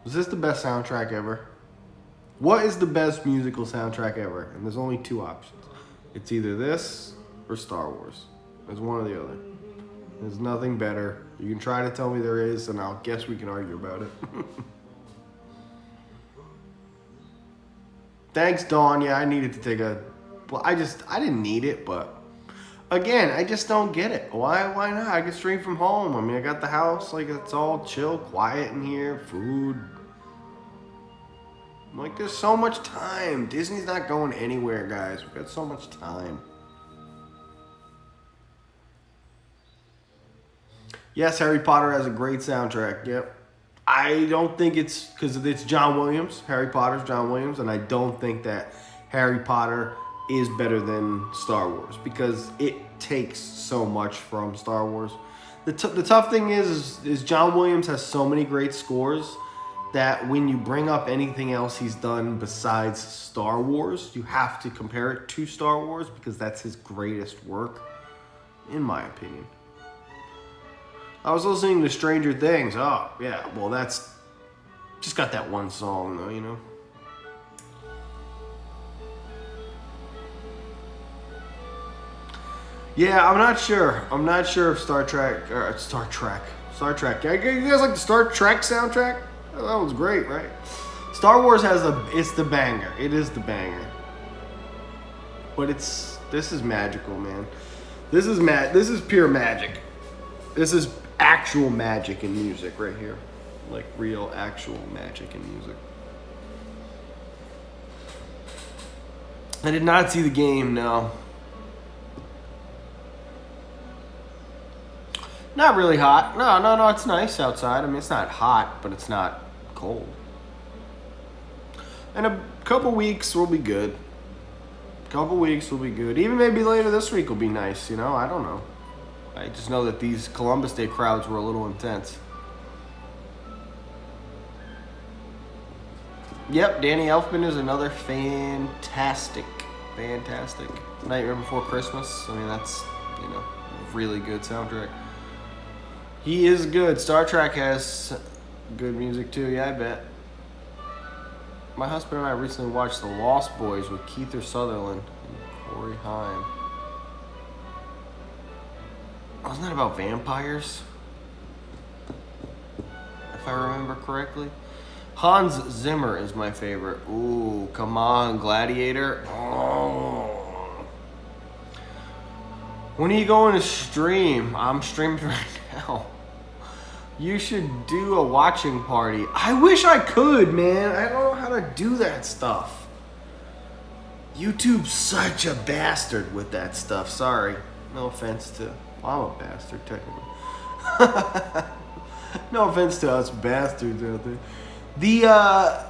Was this the best soundtrack ever? What is the best musical soundtrack ever? And there's only two options. It's either this or Star Wars. There's one or the other. There's nothing better. You can try to tell me there is, and I'll guess we can argue about it. Thanks, Dawn. Yeah, I needed to take a... Well, I didn't need it, but... Again, I just don't get it. Why not? I can stream from home. I mean, I got the house. Like, it's all chill, quiet in here. Food. Like, there's so much time. Disney's not going anywhere, guys. We've got so much time. Yes, Harry Potter has a great soundtrack. Yep. I don't think it's because it's John Williams. Harry Potter's John Williams, and I don't think that Harry Potter is better than Star Wars because it takes so much from Star Wars. The tough thing is John Williams has so many great scores that when you bring up anything else he's done besides Star Wars, you have to compare it to Star Wars because that's his greatest work, in my opinion. I was listening to Stranger Things. Oh, yeah. Well, that's just got that one song, though, you know? Yeah, I'm not sure. I'm not sure if Star Trek. You guys like the Star Trek soundtrack? Oh, that was great, right? Star Wars it's the banger. It is the banger. But this is magical, man. This is pure magic. This is actual magic in music right here. Like real actual magic in music. I did not see the game, no. Not really hot. No, it's nice outside. I mean, it's not hot, but it's not cold. In a couple weeks, we'll be good. Even maybe later this week will be nice, you know? I don't know. I just know that these Columbus Day crowds were a little intense. Yep, Danny Elfman is another fantastic Nightmare Before Christmas. I mean, that's, you know, a really good soundtrack. He is good. Star Trek has good music too, yeah, I bet. My husband and I recently watched The Lost Boys with Kiefer Sutherland and Corey Haim. Wasn't that about vampires? If I remember correctly. Hans Zimmer is my favorite. Ooh, come on, Gladiator. Oh. When are you going to stream? I'm streaming right now. You should do a watching party. I wish I could, man. I don't know how to do that stuff. YouTube's such a bastard with that stuff. Sorry. No offense to... Well, I'm a bastard, technically. No offense to us bastards out there. I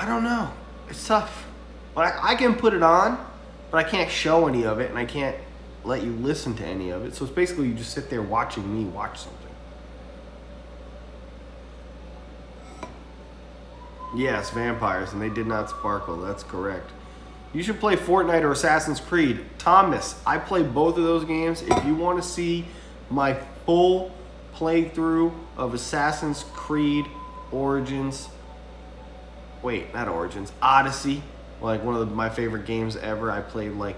don't know. It's tough. But I can put it on, but I can't show any of it, and I can't let you listen to any of it. So it's basically you just sit there watching me watch something. Yes, vampires, and they did not sparkle. That's correct. You should play Fortnite or Assassin's Creed. Thomas, I play both of those games. If you want to see my full playthrough of Assassin's Creed Origins. Wait, not Origins. Odyssey. Like one of my favorite games ever. I played like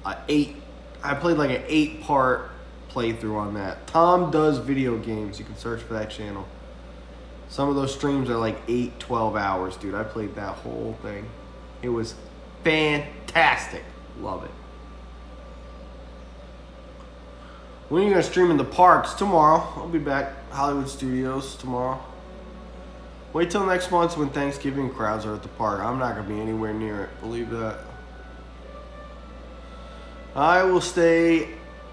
an 8-part playthrough on that. Tom Does Video Games. You can search for that channel. Some of those streams are like 8-12 hours, dude. I played that whole thing. It was fantastic. Love it. When are you going to stream in the parks? Tomorrow. I'll be back. Hollywood Studios tomorrow. Wait till next month when Thanksgiving crowds are at the park. I'm not going to be anywhere near it. Believe that. I will stay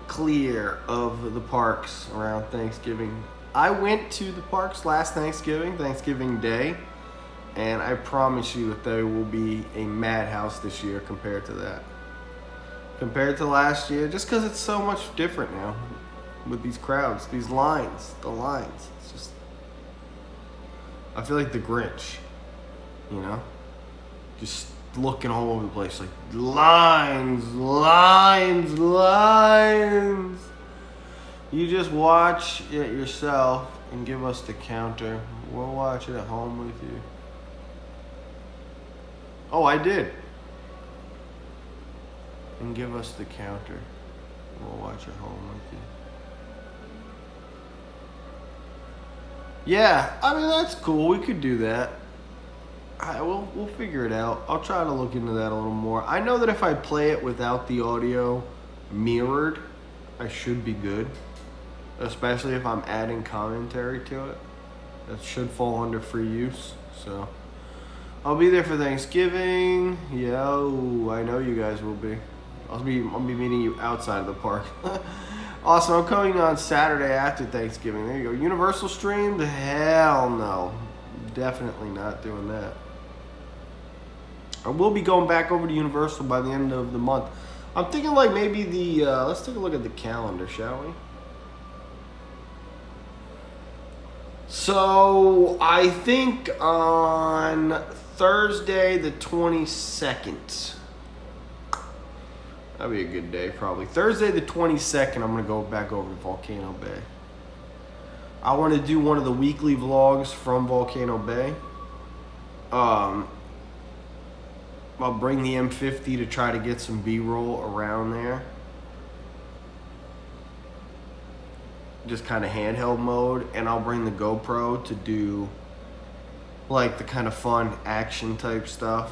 clear of the parks around Thanksgiving. I went to the parks last Thanksgiving Day, and I promise you that there will be a madhouse this year compared to that. Compared to last year, just because it's so much different now with these crowds, these lines, the lines. It's just, I feel like the Grinch, you know? Just looking all over the place, like lines. You just watch it yourself and give us the counter. We'll watch it at home with you. Oh, I did. And give us the counter. We'll watch at home with you. Yeah, I mean, that's cool. We could do that. We'll figure it out. I'll try to look into that a little more. I know that if I play it without the audio mirrored, I should be good. Especially if I'm adding commentary to it. That should fall under free use. So, I'll be there for Thanksgiving. Yo, I know you guys will be. I'll be meeting you outside of the park. Awesome, I'm coming on Saturday after Thanksgiving. There you go. Universal stream? Hell no. Definitely not doing that. I will be going back over to Universal by the end of the month. I'm thinking like maybe let's take a look at the calendar, shall we? So, I think on Thursday the 22nd. That'd be a good day, probably. Thursday the 22nd, I'm going to go back over to Volcano Bay. I want to do one of the weekly vlogs from Volcano Bay. I'll bring the M50 to try to get some B-roll around there. Just kind of handheld mode. And I'll bring the GoPro to do like the kind of fun action type stuff.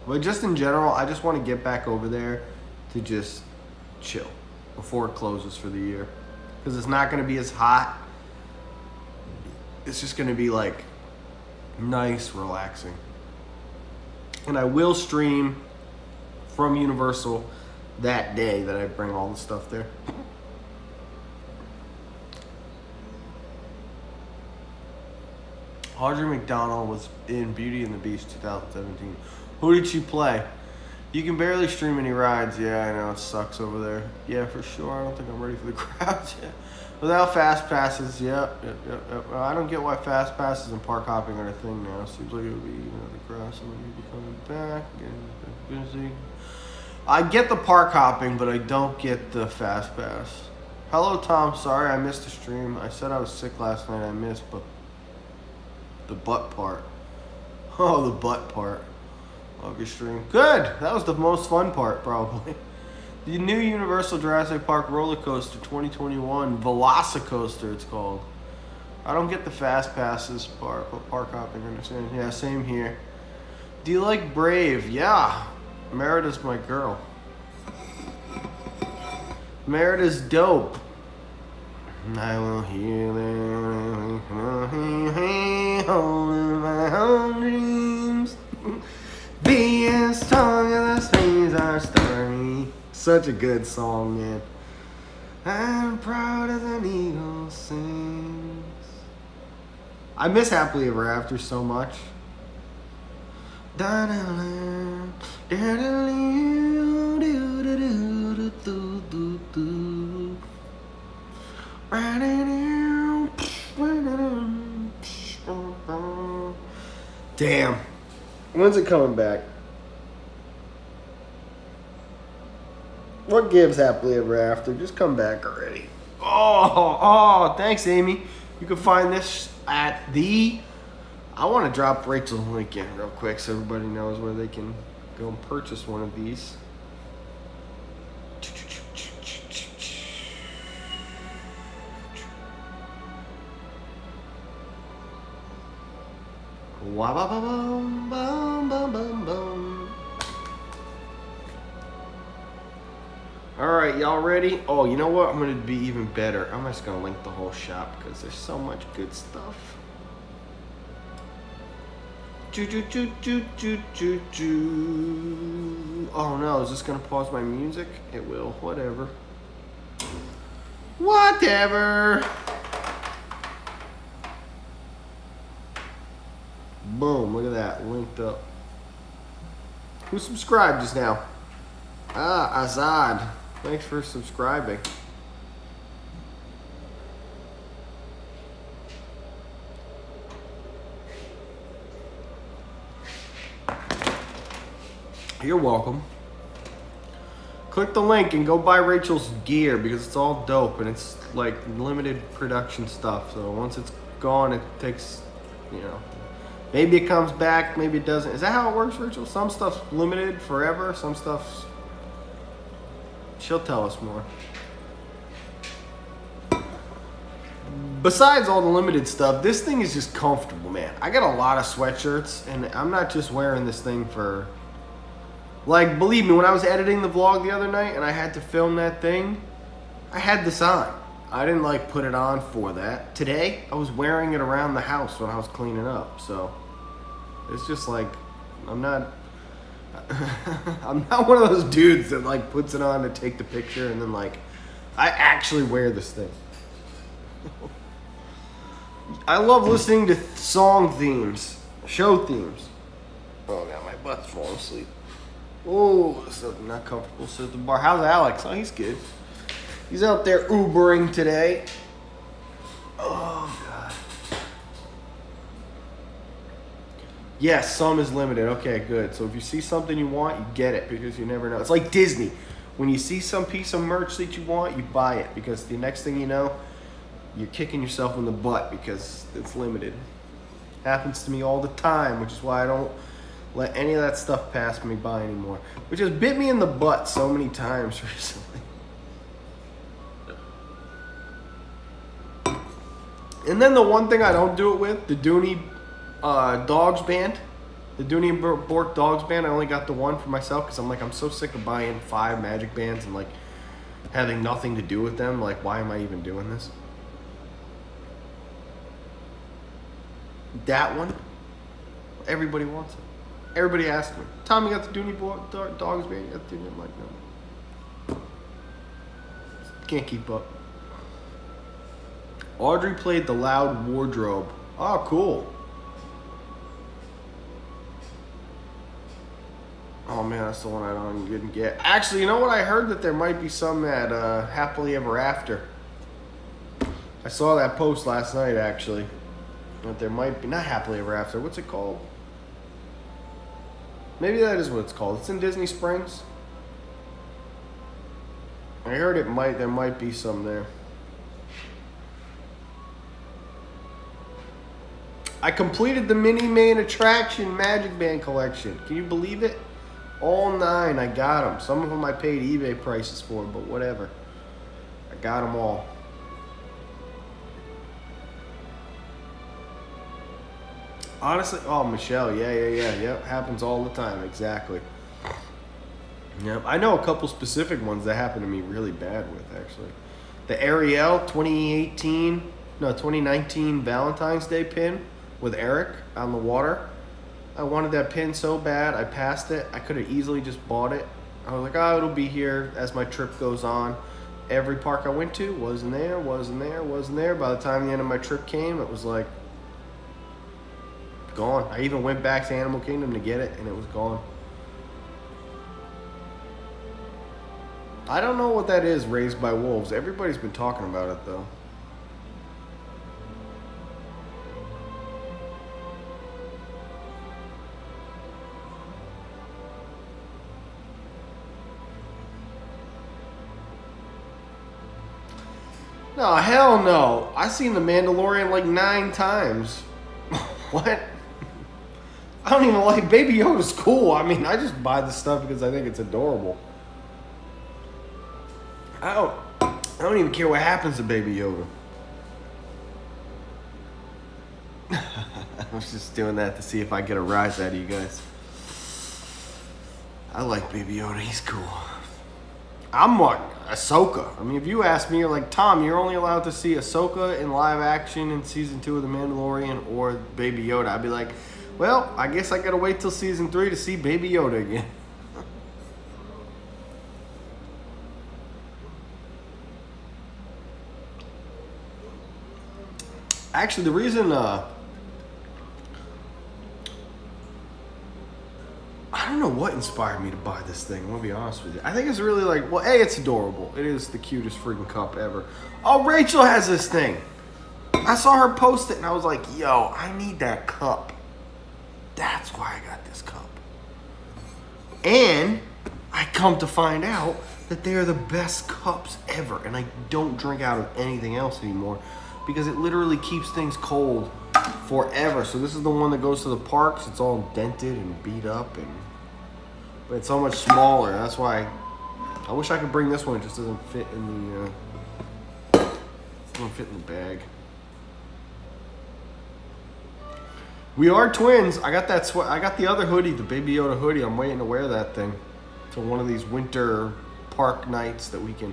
But just in general, I just want to get back over there to just chill before it closes for the year. Because it's not going to be as hot. It's just going to be like nice, relaxing. And I will stream from Universal that day that I bring all the stuff there. Audrey McDonald was in Beauty and the Beast 2017. Who did she play? You can barely stream any rides. Yeah, I know, it sucks over there. Yeah, for sure. I don't think I'm ready for the crowds yet. Without fast passes, yep. I don't get why fast passes and park hopping are a thing now. Seems like it would be the crowd. Somebody would be coming back, getting busy. I get the park hopping, but I don't get the fast pass. Hello, Tom. Sorry I missed the stream. I said I was sick last night. I missed, but the butt part. Oh, the butt part of your stream. Good. That was the most fun part, probably. The new Universal Jurassic Park roller coaster 2021 Velocicoaster, it's called. I don't get the fast passes part, but park hopping, I understand. Yeah, same here. Do you like Brave? Yeah. Merida's my girl. Merida's dope. I will hear them holding my own dreams. Be as strong as the streams are starry. Such a good song, man. I'm proud as an eagle sings. I miss Happily Ever After so much. Damn. When's it coming back? What gives happily ever after? Just come back already. Oh, thanks, Amy. You can find this at the... I want to drop Rachel's link in real quick so everybody knows where they can go and purchase one of these. Alright, y'all ready? Oh, you know what? I'm going to be even better. I'm just going to link the whole shop because there's so much good stuff. Oh no, is this going to pause my music? It will. Whatever. Whatever. Boom, look at that. Linked up. Who subscribed just now? Ah, Azad. Thanks for subscribing. You're welcome. Click the link and go buy Rachel's gear because it's all dope and it's like limited production stuff. So once it's gone, it takes, you know, maybe it comes back, maybe it doesn't. Is that how it works, Rachel? Some stuff's limited forever, some stuff's... She'll tell us more. Besides all the limited stuff, this thing is just comfortable, man. I got a lot of sweatshirts, and I'm not just wearing this thing for... Like, believe me, when I was editing the vlog the other night and I had to film that thing, I had this on. I didn't, like, put it on for that. Today, I was wearing it around the house when I was cleaning up, so... It's just like, I'm not... I'm not one of those dudes that like puts it on to take the picture and then like I actually wear this thing. I love listening to song themes, show themes. Oh god, my butt's falling asleep. Oh, this is not comfortable. Sit at the bar. How's Alex? Oh, he's good. He's out there Ubering today. Oh god. Yes, some is limited. Okay, good. So if you see something you want, you get it because you never know. It's like Disney. When you see some piece of merch that you want, you buy it because the next thing you know, you're kicking yourself in the butt because it's limited. Happens to me all the time, which is why I don't let any of that stuff pass me by anymore. Which has bit me in the butt so many times recently. And then the one thing I don't do it with, the Dooney Dogs band, the Dooney and Bork Dogs band. I only got the one for myself because I'm like, I'm so sick of buying 5 Magic Bands and like having nothing to do with them. Like, why am I even doing this? That one, everybody wants it. Everybody asks me, Tom, you got the Dooney Dogs band? You got the Dooney? I'm like, no. Can't keep up. Audrey played the Loud Wardrobe. Oh, cool. Oh man, that's the one I didn't get. Actually, you know what? I heard that there might be some at Happily Ever After. I saw that post last night, actually. That there might be, not Happily Ever After, what's it called? Maybe that is what it's called. It's in Disney Springs. I heard there might be some there. I completed the Mini Main Attraction Magic Band collection. Can you believe it? All 9, I got them. Some of them I paid eBay prices for, but whatever. I got them all. Honestly, oh, Michelle, yep, happens all the time, exactly. Yep, I know a couple specific ones that happen to me really bad with, actually. The Ariel 2019 Valentine's Day pin with Eric on the water. I wanted that pin so bad, I passed it. I could have easily just bought it. I was like, oh, it'll be here as my trip goes on. Every park I went to wasn't there. By the time the end of my trip came, it was like, gone. I even went back to Animal Kingdom to get it, and it was gone. I don't know what that is, Raised by Wolves. Everybody's been talking about it, though. No, hell no. I seen The Mandalorian like 9 times. What? I don't even like Baby Yoda's cool. I mean, I just buy the stuff because I think it's adorable. I don't even care what happens to Baby Yoda. I was just doing that to see if I get a rise out of you guys. I like Baby Yoda. He's cool. I'm like Ahsoka. I mean, if you ask me, you're like, Tom, you're only allowed to see Ahsoka in live action in season 2 of The Mandalorian or Baby Yoda. I'd be like, well, I guess I gotta wait till season 3 to see Baby Yoda again. Actually, the reason, I don't know what inspired me to buy this thing, I'm gonna be honest with you. I think it's really like, well, A, it's adorable. It is the cutest freaking cup ever. Oh, Rachel has this thing. I saw her post it and I was like, yo, I need that cup. That's why I got this cup. And I come to find out that they are the best cups ever. And I don't drink out of anything else anymore because it literally keeps things cold forever. So this is the one that goes to the parks. It's all dented and beat up, but it's so much smaller. That's why I wish I could bring this one. It just doesn't fit in the doesn't fit in the bag. We are twins. I got that I got the other hoodie, the Baby Yoda hoodie. I'm waiting to wear that thing to one of these winter park nights that we can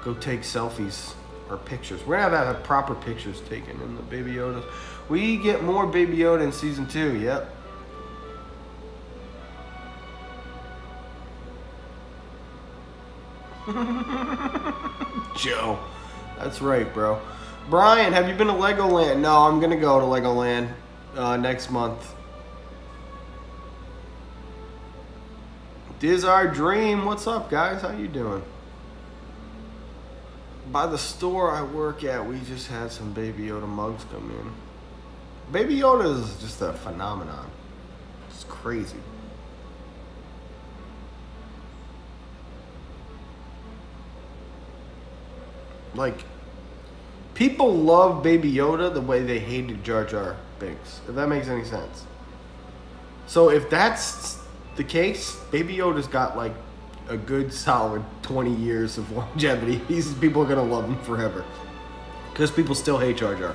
go take selfies or pictures. We're gonna have proper pictures taken in the Baby Yodas. We get more Baby Yoda in season 2. Yep. Joe. That's right, bro. Brian, have you been to Legoland? No, I'm gonna go to Legoland next month. Diz our dream. What's up, guys? How you doing? By the store I work at, we just had some Baby Yoda mugs come in. Baby Yoda is just a phenomenon. It's crazy. Like, people love Baby Yoda the way they hated Jar Jar Binks, if that makes any sense. So if that's the case, Baby Yoda's got like a good solid 20 years of longevity. People are gonna love him forever because people still hate Jar Jar.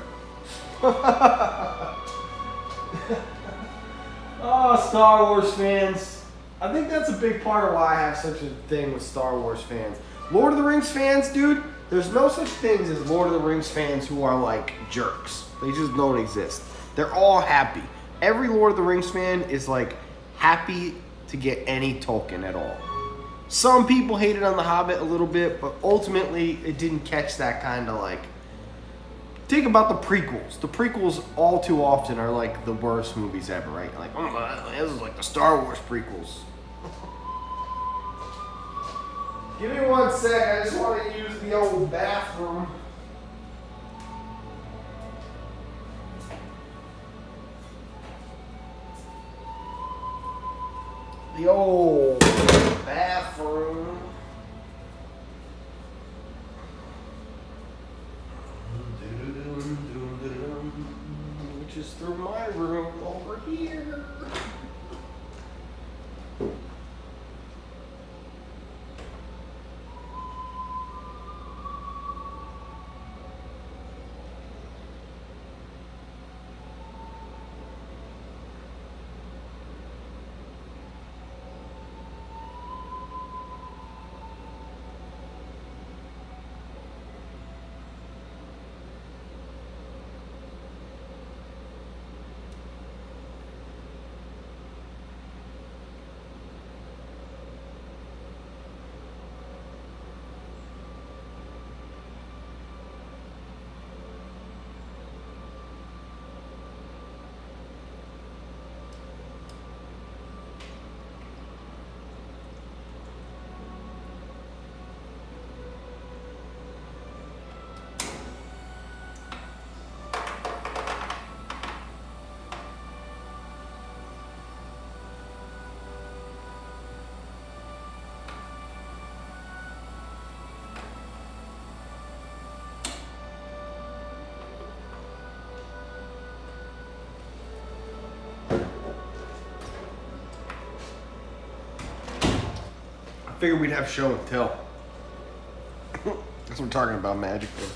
Oh, Star Wars fans. I think that's a big part of why I have such a thing with Star Wars fans. Lord of the Rings fans, dude, there's no such things as Lord of the Rings fans who are like jerks. They just don't exist. They're all happy. Every Lord of the Rings fan is like happy to get any Tolkien at all. Some people hated on The Hobbit a little bit, but ultimately it didn't catch that kind of like... Think about the prequels. The prequels all too often are like the worst movies ever, right? Like, oh, this is like the Star Wars prequels. Give me 1 sec, I just want to use the old bathroom. The old bathroom. Which is through my room over here. figured we'd have show and tell. That's what we're talking about, magic things.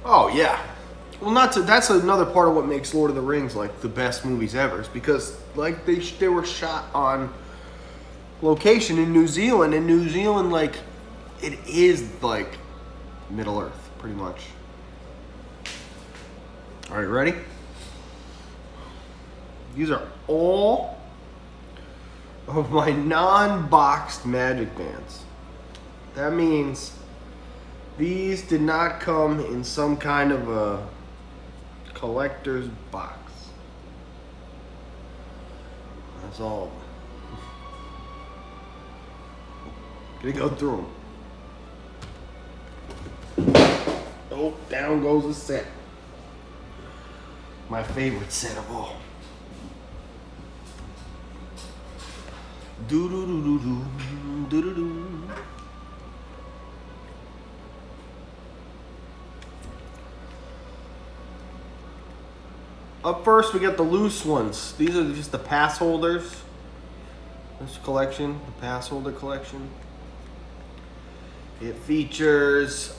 Oh yeah. Well, that's another part of what makes Lord of the Rings like the best movies ever, is because like they were shot on location in New Zealand. In New Zealand, like it is like Middle Earth, pretty much. All right, ready? These are all of my non-boxed magic bands. That means these did not come in some kind of a collector's box. That's all. Gonna go through them. Oh, down goes a set. My favorite set of all. Do do do do do do do do. Up first, we got the loose ones. These are just the pass holders. This collection, the pass holder collection. It features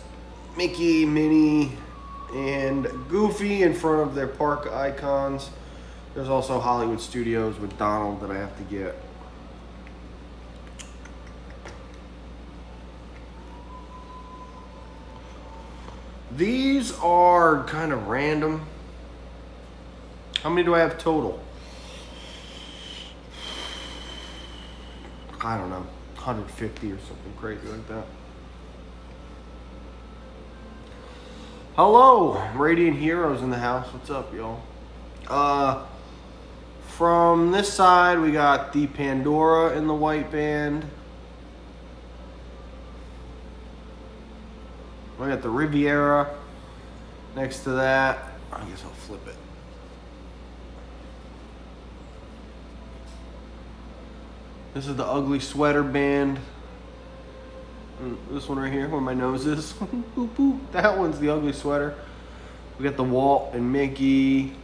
Mickey, Minnie, and Goofy in front of their park icons. There's also Hollywood Studios with Donald that I have to get. These are kind of random. How many do I have total? I don't know, 150 or something crazy like that. Hello, Radiant Heroes in the house. What's up, y'all? From this side, we got the Pandora in the white band. We got the Riviera next to that. I guess I'll flip it. This is the Ugly Sweater band. This one right here, where my nose is. Boop, boop. That one's the Ugly Sweater. We got the Walt and Mickey.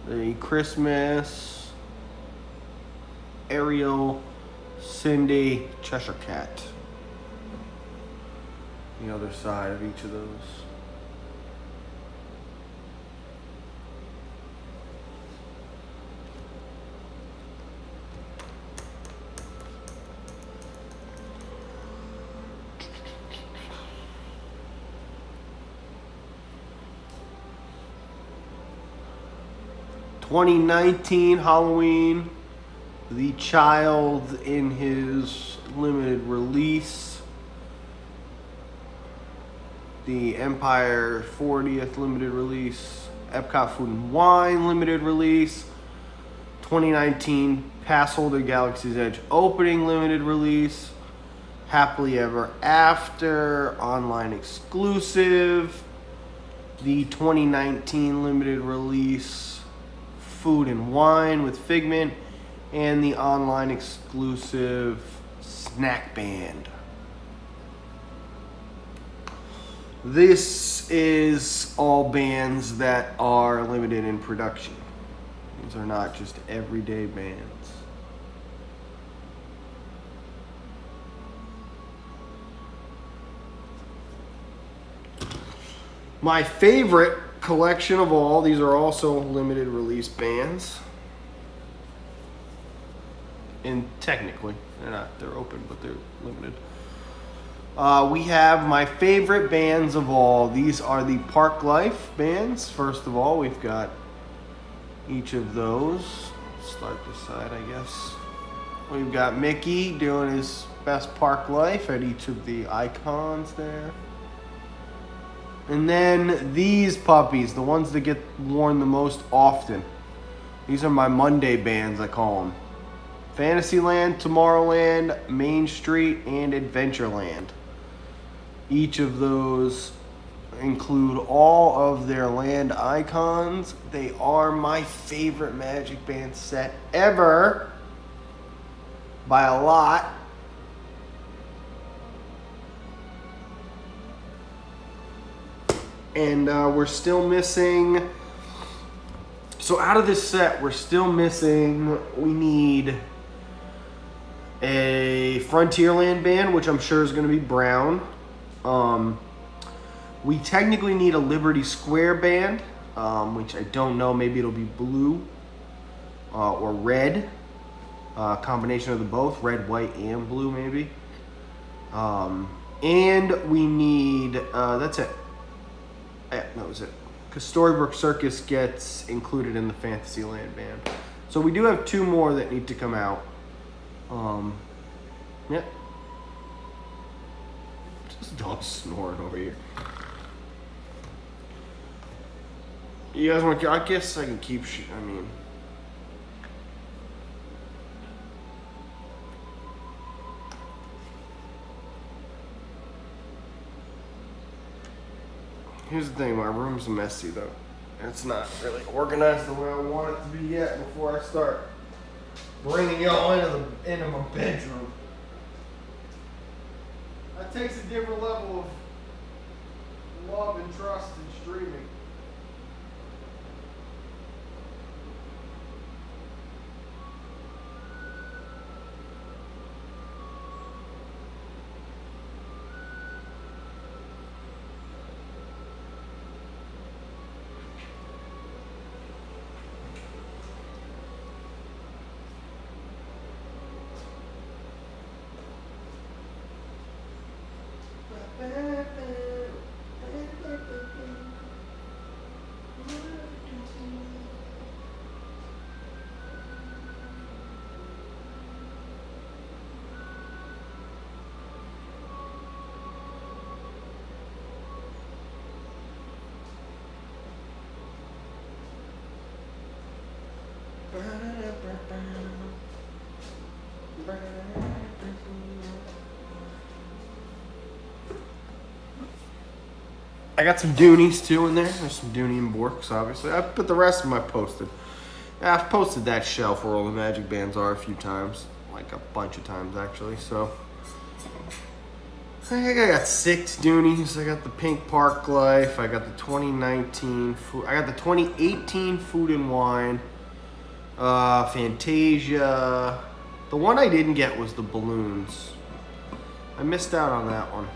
The Christmas. Ariel. Cindy. Cheshire Cat. The other side of each of those. (2019) Halloween, The Child in his limited release, the Empire 40th limited release, Epcot Food and Wine limited release, 2019 Passholder Galaxy's Edge opening limited release, Happily Ever After online exclusive, the 2019 limited release Food and Wine with Figment, and the online exclusive Snack Band. This is all bands that are limited in production. These are not just everyday bands. My favorite collection of all, these are also limited release bands. And technically, they're open, but they're limited. We have my favorite bands of all. These are the Park Life bands. First of all, we've got each of those. Let's start this side, I guess. We've got Mickey doing his best Park Life at each of the icons there. And then these puppies, the ones that get worn the most often. These are my Monday bands, I call them. Fantasyland, Tomorrowland, Main Street, and Adventureland. Each of those include all of their land icons. They are my favorite Magic Band set ever by a lot. And we're still missing... So out of this set, we're still missing... We need a Frontierland band, which I'm sure is going to be brown. We technically need a Liberty Square band, which I don't know. Maybe it'll be blue or red. Combination of the both, red, white, and blue, maybe. And we need, that's it. Yeah, that was it. Because Storybrooke Circus gets included in the Fantasyland band. So we do have 2 more that need to come out. Yeah. Just dog snoring over here. You guys want to, I guess I can keep, I mean. Here's the thing, my room's messy though. It's not really organized the way I want it to be yet before I start bringing y'all into my bedroom. That takes a different level of love and trust in streaming. I got some Doonies too in there. There's some Dooney and Borks, obviously. I put the rest of them I posted. I've posted that shelf where all the Magic Bands are a few times. Like a bunch of times, actually. So, I think I got 6 Doonies. I got the Pink Park Life. I got the 2019 food. I got the 2018 Food and Wine. Fantasia. The one I didn't get was the balloons. I missed out on that one.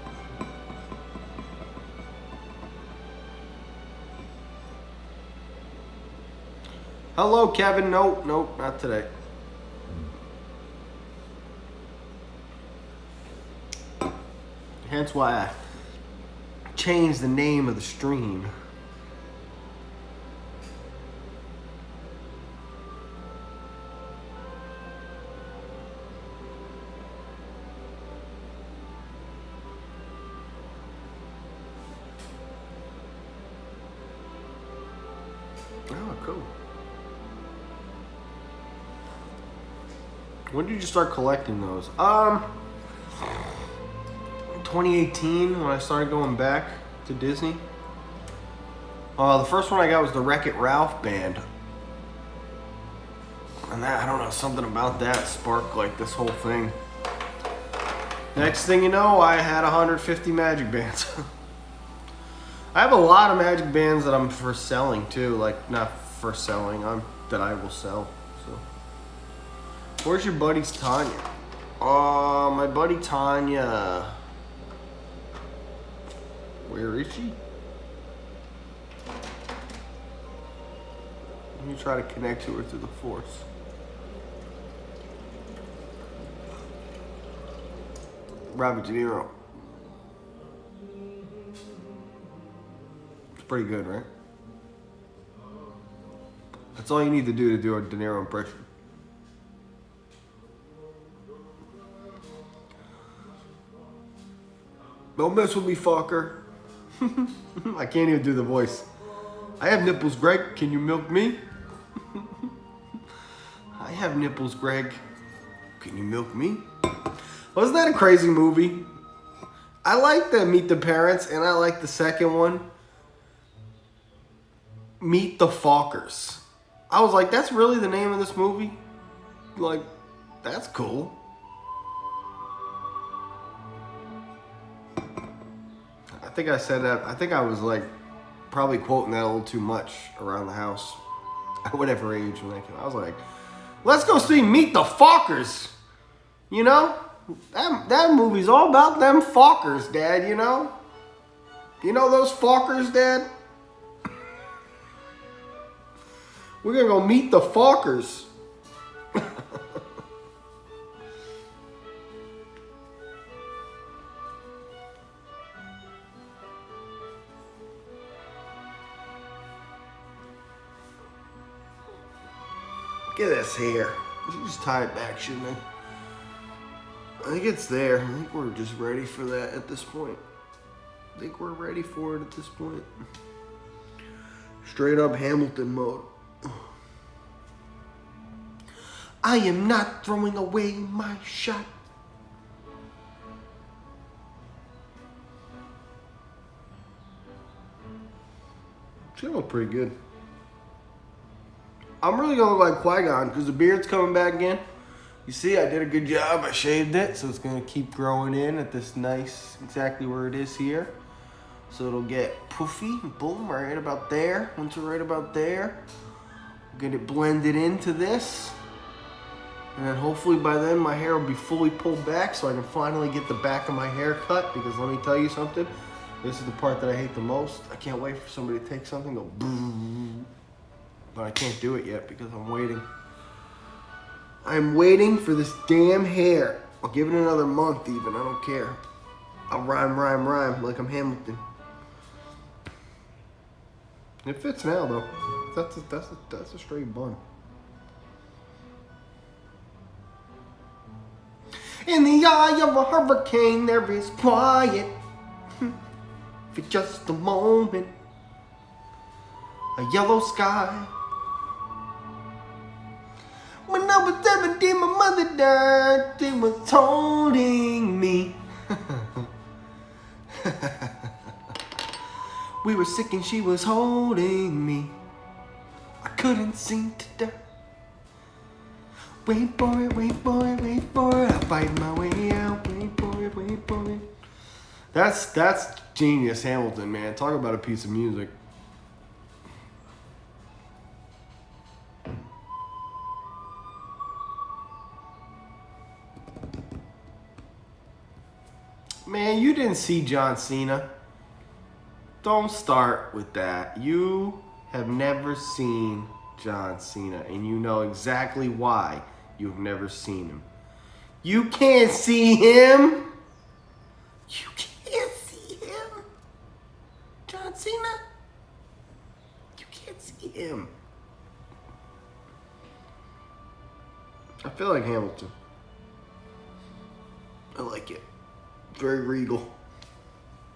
Hello, Kevin. Nope, not today. Hence why I changed the name of the stream. Oh, cool. When did you start collecting those? 2018 when I started going back to Disney. The first one I got was the Wreck-It Ralph band. And that, I don't know, something about that sparked like this whole thing. Next thing you know, I had 150 Magic Bands. I have a lot of Magic Bands that I'm for selling too, like not for selling, that I will sell. So, where's your buddy's Tanya? My buddy Tanya. Where is she? Let me try to connect to her through the Force. Robert De Niro. It's pretty good, right? That's all you need to do a De Niro impression. Don't mess with me, fucker. I can't even do the voice. I have nipples, Greg. Can you milk me? I have nipples, Greg. Can you milk me? Wasn't that a crazy movie? I like the Meet the Parents, and I like the second one, Meet the Fockers. I was like, that's really the name of this movie? Like, that's cool. I think I said that. I think I was like probably quoting that a little too much around the house at whatever age when that came out. I was like, let's go see Meet the Fockers. You know? That movie's all about them Fockers, Dad, you know? You know those Fockers, Dad? We're gonna go meet the Fockers. Look at this hair. I should just tie it back, shouldn't I? I think it's there. I think we're just ready for that at this point. I think we're ready for it at this point. Straight up Hamilton mode. I am not throwing away my shot. It's gonna look pretty good. I'm really gonna look like Qui-Gon because the beard's coming back again. You see, I did a good job. I shaved it, so it's gonna keep growing in at this nice, exactly where it is here. So it'll get poofy, boom, right about there. Once we're right about there, we'll get it blended into this. And then hopefully by then my hair will be fully pulled back so I can finally get the back of my hair cut, because let me tell you something, this is the part that I hate the most. I can't wait for somebody to take something and go boom. But I can't do it yet because I'm waiting. I'm waiting for this damn hair. I'll give it another month even, I don't care. I'll rhyme like I'm Hamilton. It fits now though. That's a straight bun. In the eye of a hurricane there is quiet. For just a moment. A yellow sky. When I was 17, my mother died. She was holding me. We were sick and she was holding me. I couldn't seem to die. Wait for it, wait for it, wait for it. I'll fight my way out. Wait for it, wait for it. That's genius, Hamilton, man. Talk about a piece of music. Man, you didn't see John Cena. Don't start with that. You have never seen John Cena, and you know exactly why you've never seen him. You can't see him. You can't see him. John Cena. You can't see him. I feel like Hamilton. I like it. Very regal.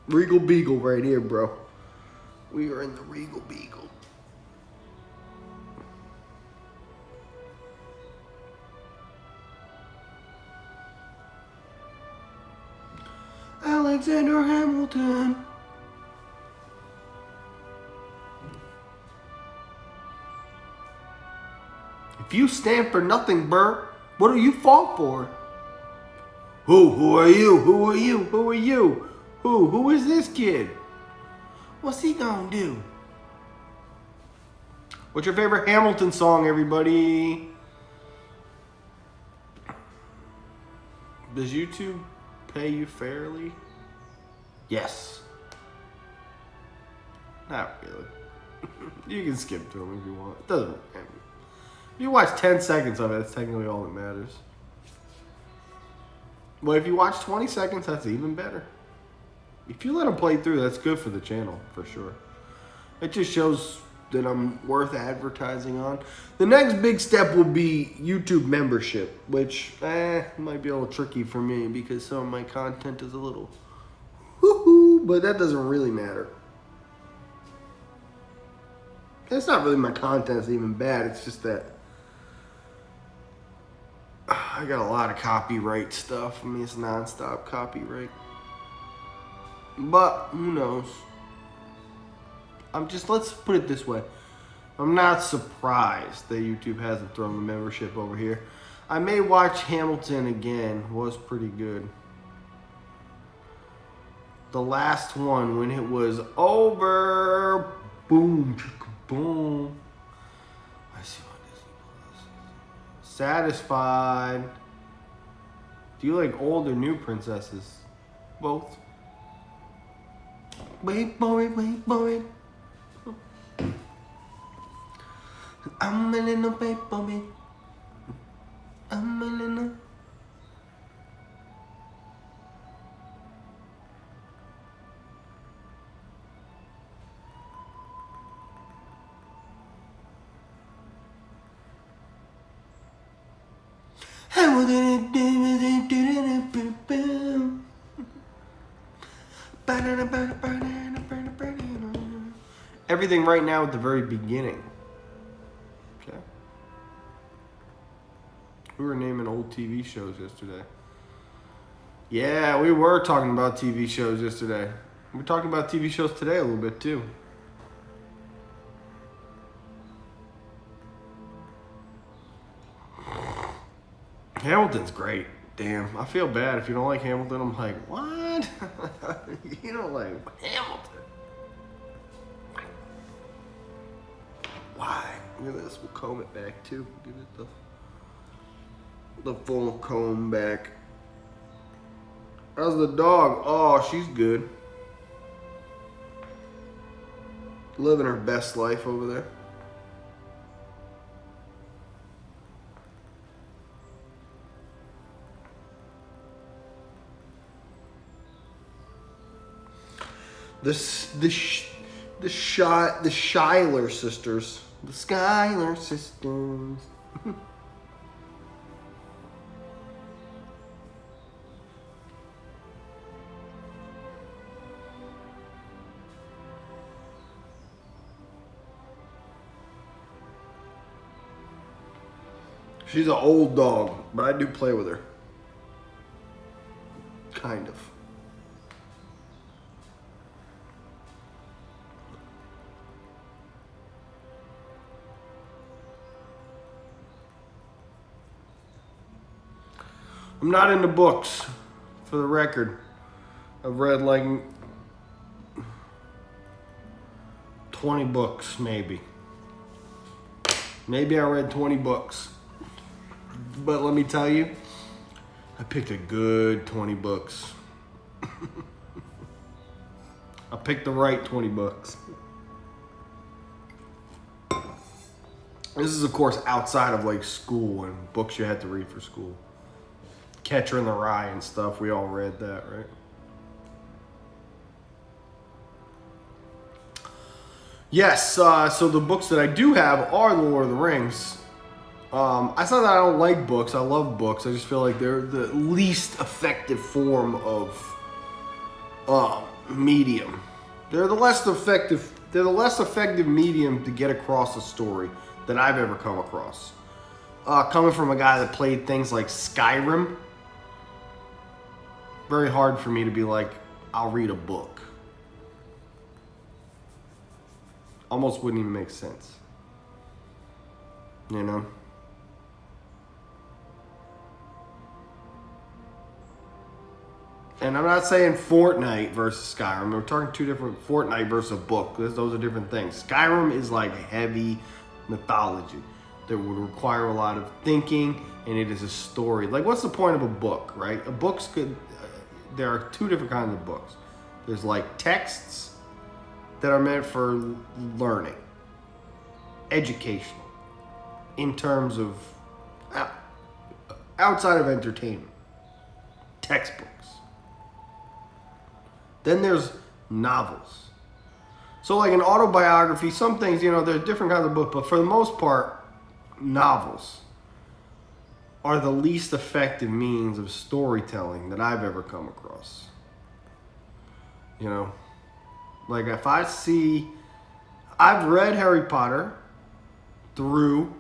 Regal Beagle right here, bro. We are in the Regal Beagle. Alexander Hamilton. If you stand for nothing, Burr, what do you fought for? Who are you? Who are you? Who are you? Who is this kid? What's he gonna do? What's your favorite Hamilton song, everybody? Does YouTube pay you fairly? Yes. Not really. You can skip to them if you want. It doesn't. If you watch 10 seconds of it, that's technically all that matters. But if you watch 20 seconds, that's even better. If you let them play through, that's good for the channel, for sure. It just shows that I'm worth advertising on. The next big step will be YouTube membership, which might be a little tricky for me because some of my content is a little woohoo, but that doesn't really matter. It's not really my content's even bad, it's just that I got a lot of copyright stuff. I mean, it's non-stop copyright. But, who knows? Let's put it this way. I'm not surprised that YouTube hasn't thrown the membership over here. I may watch Hamilton again. It was pretty good. The last one, when it was over boom, chicka boom. I see what Disney Plus. Satisfied. Do you like old or new princesses? Both. Wait for it, wait for it. I'm a little baby. I'm a little. Everything right now at the very beginning. Okay. We were naming old TV shows yesterday. Yeah, we were talking about TV shows yesterday. We're talking about TV shows today a little bit too. Hamilton's great. Damn, I feel bad if you don't like Hamilton. I'm like, what? You don't like Hamilton? Why? Look at this. We'll comb it back too. Give it the full comb back. How's the dog? Oh, she's good. Living her best life over there. The Schuyler sisters. The Schuyler sisters. She's an old dog, but I do play with her. Kind of. I'm not into books, for the record. I've read like 20 books, maybe. Maybe I read 20 books. But let me tell you, I picked a good 20 books. I picked the right 20 books. This is, of course, outside of like school and books you had to read for school. Catcher in the Rye and stuff. We all read that, right? Yes, so the books that I do have are The Lord of the Rings. It's not that I don't like books. I love books. I just feel like they're the least effective form of medium. They're the less effective medium to get across a story that I've ever come across. Coming from a guy that played things like Skyrim, very hard for me to be like, I'll read a book. Almost wouldn't even make sense. You know? And I'm not saying Fortnite versus Skyrim. We're talking two different, Fortnite versus a book. Those are different things. Skyrim is like heavy mythology that would require a lot of thinking, and it is a story. Like, what's the point of a book, right? There are two different kinds of books. There's like texts that are meant for learning, educational, in terms of outside of entertainment, textbooks. Then there's novels. So like an autobiography, some things, there's different kinds of books, but for the most part, novels are the least effective means of storytelling that I've ever come across. Like if I've read Harry Potter through,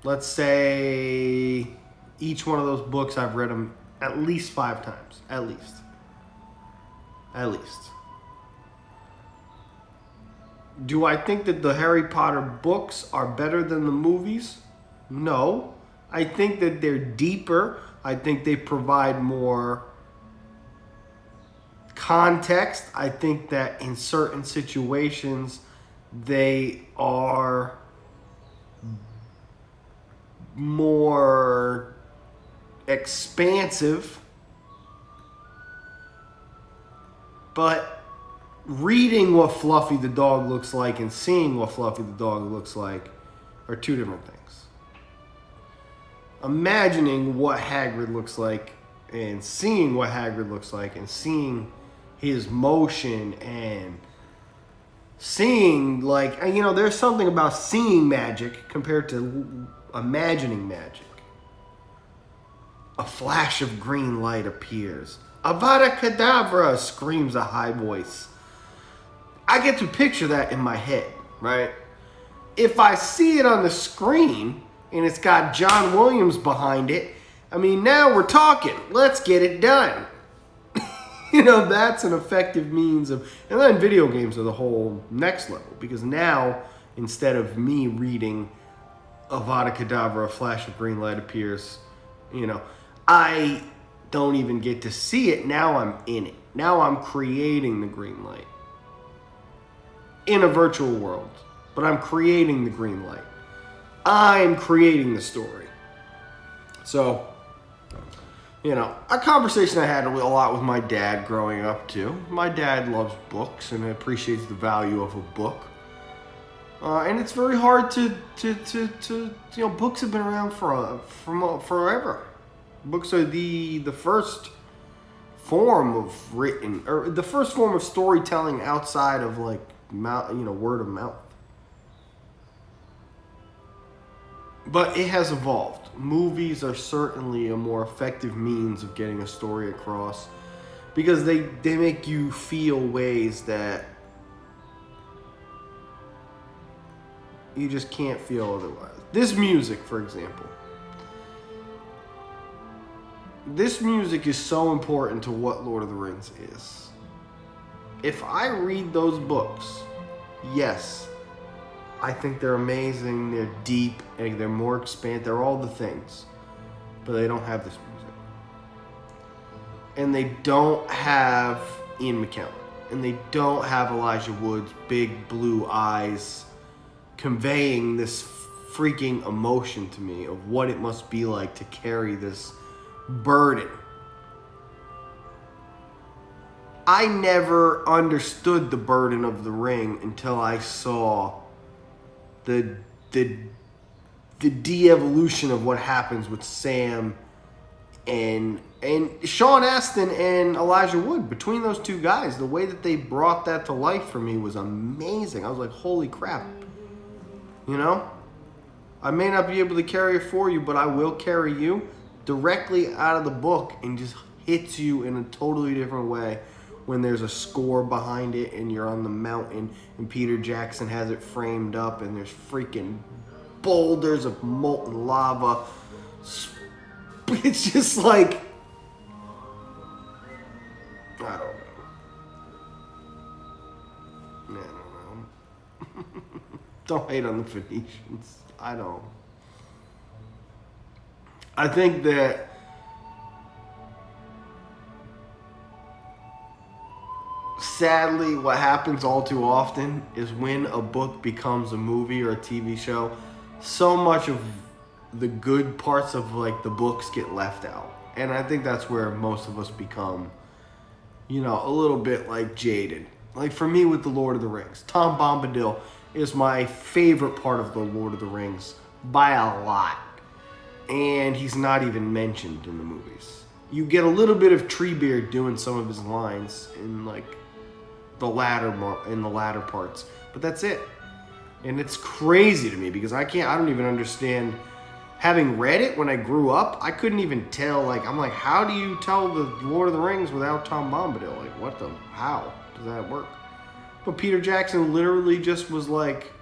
let's say, each one of those books, I've read them at least 5 times, at least. Do I think that the Harry Potter books are better than the movies? No. I think that they're deeper. I think they provide more context. I think that in certain situations, They are more expansive, but reading what Fluffy the dog looks like and seeing what Fluffy the dog looks like are two different things. Imagining what Hagrid looks like and seeing what Hagrid looks like and seeing his motion and seeing, like, you know, there's something about seeing magic compared to imagining magic. A flash of green light appears. Avada Kedavra, screams a high voice. I get to picture that in my head, right? If I see it on the screen and it's got John Williams behind it, I mean, now we're talking. Let's get it done. You know, that's an effective means of... And then video games are the whole next level. Because now, instead of me reading Avada Kedavra, a flash of green light appears, you know, I don't even get to see it. Now I'm in it. Now I'm creating the green light. In a virtual world. But I'm creating the green light. I'm creating the story. So... You know, a conversation I had a lot with my dad growing up too. My dad loves books and appreciates the value of a book. And it's very hard to you know, books have been around for forever. Books are the first form of written, or the first form of storytelling outside of, like, mouth, you know, word of mouth. But it has evolved. Movies are certainly a more effective means of getting a story across because they make you feel ways that you just can't feel otherwise. This music, for example. This music is so important to what Lord of the Rings is. If I read those books, yes, I think they're amazing, they're deep, and they're more expansive, they're all the things. But they don't have this music. And they don't have Ian McKellen. And they don't have Elijah Wood's big blue eyes conveying this freaking emotion to me of what it must be like to carry this burden. I never understood the burden of the ring until I saw the de-evolution of what happens with Sam and Sean Astin and Elijah Wood. Between those two guys, the way that they brought that to life for me was amazing. I was like, holy crap. You know? I may not be able to carry it for you, but I will carry you directly out of the book and just hits you in a totally different way when there's a score behind it and you're on the mountain and Peter Jackson has it framed up and there's freaking boulders of molten lava. It's just like, I don't know. I don't know. Don't hate on the Phoenicians. I don't. I think that sadly, what happens all too often is when a book becomes a movie or a TV show, so much of the good parts of, like, the books get left out. And I think that's where most of us become, you know, a little bit, like, jaded. Like, for me with The Lord of the Rings, Tom Bombadil is my favorite part of The Lord of the Rings by a lot. And he's not even mentioned in the movies. You get a little bit of Treebeard doing some of his lines in, like, the latter parts, but that's it. And it's crazy to me because I don't even understand. Having read it when I grew up, I couldn't even tell, like, I'm like, how do you tell the Lord of the Rings without Tom Bombadil? Like, how does that work? But Peter Jackson literally just was like,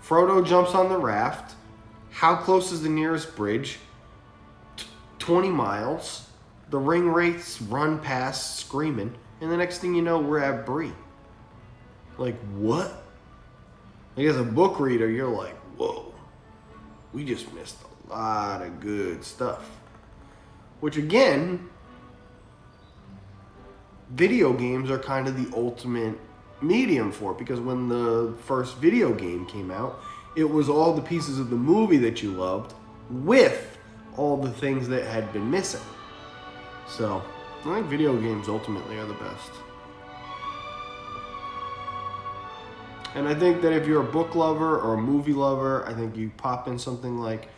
Frodo jumps on the raft. How close is the nearest bridge? 20 miles. The ring wraiths run past screaming. And the next thing you know, we're at Bree. Like, what? Like, as a book reader, you're like, whoa. We just missed a lot of good stuff. Which, again, video games are kind of the ultimate medium for it, because when the first video game came out, it was all the pieces of the movie that you loved with all the things that had been missing. So I think video games ultimately are the best. And I think that if you're a book lover or a movie lover, I think you pop in something like,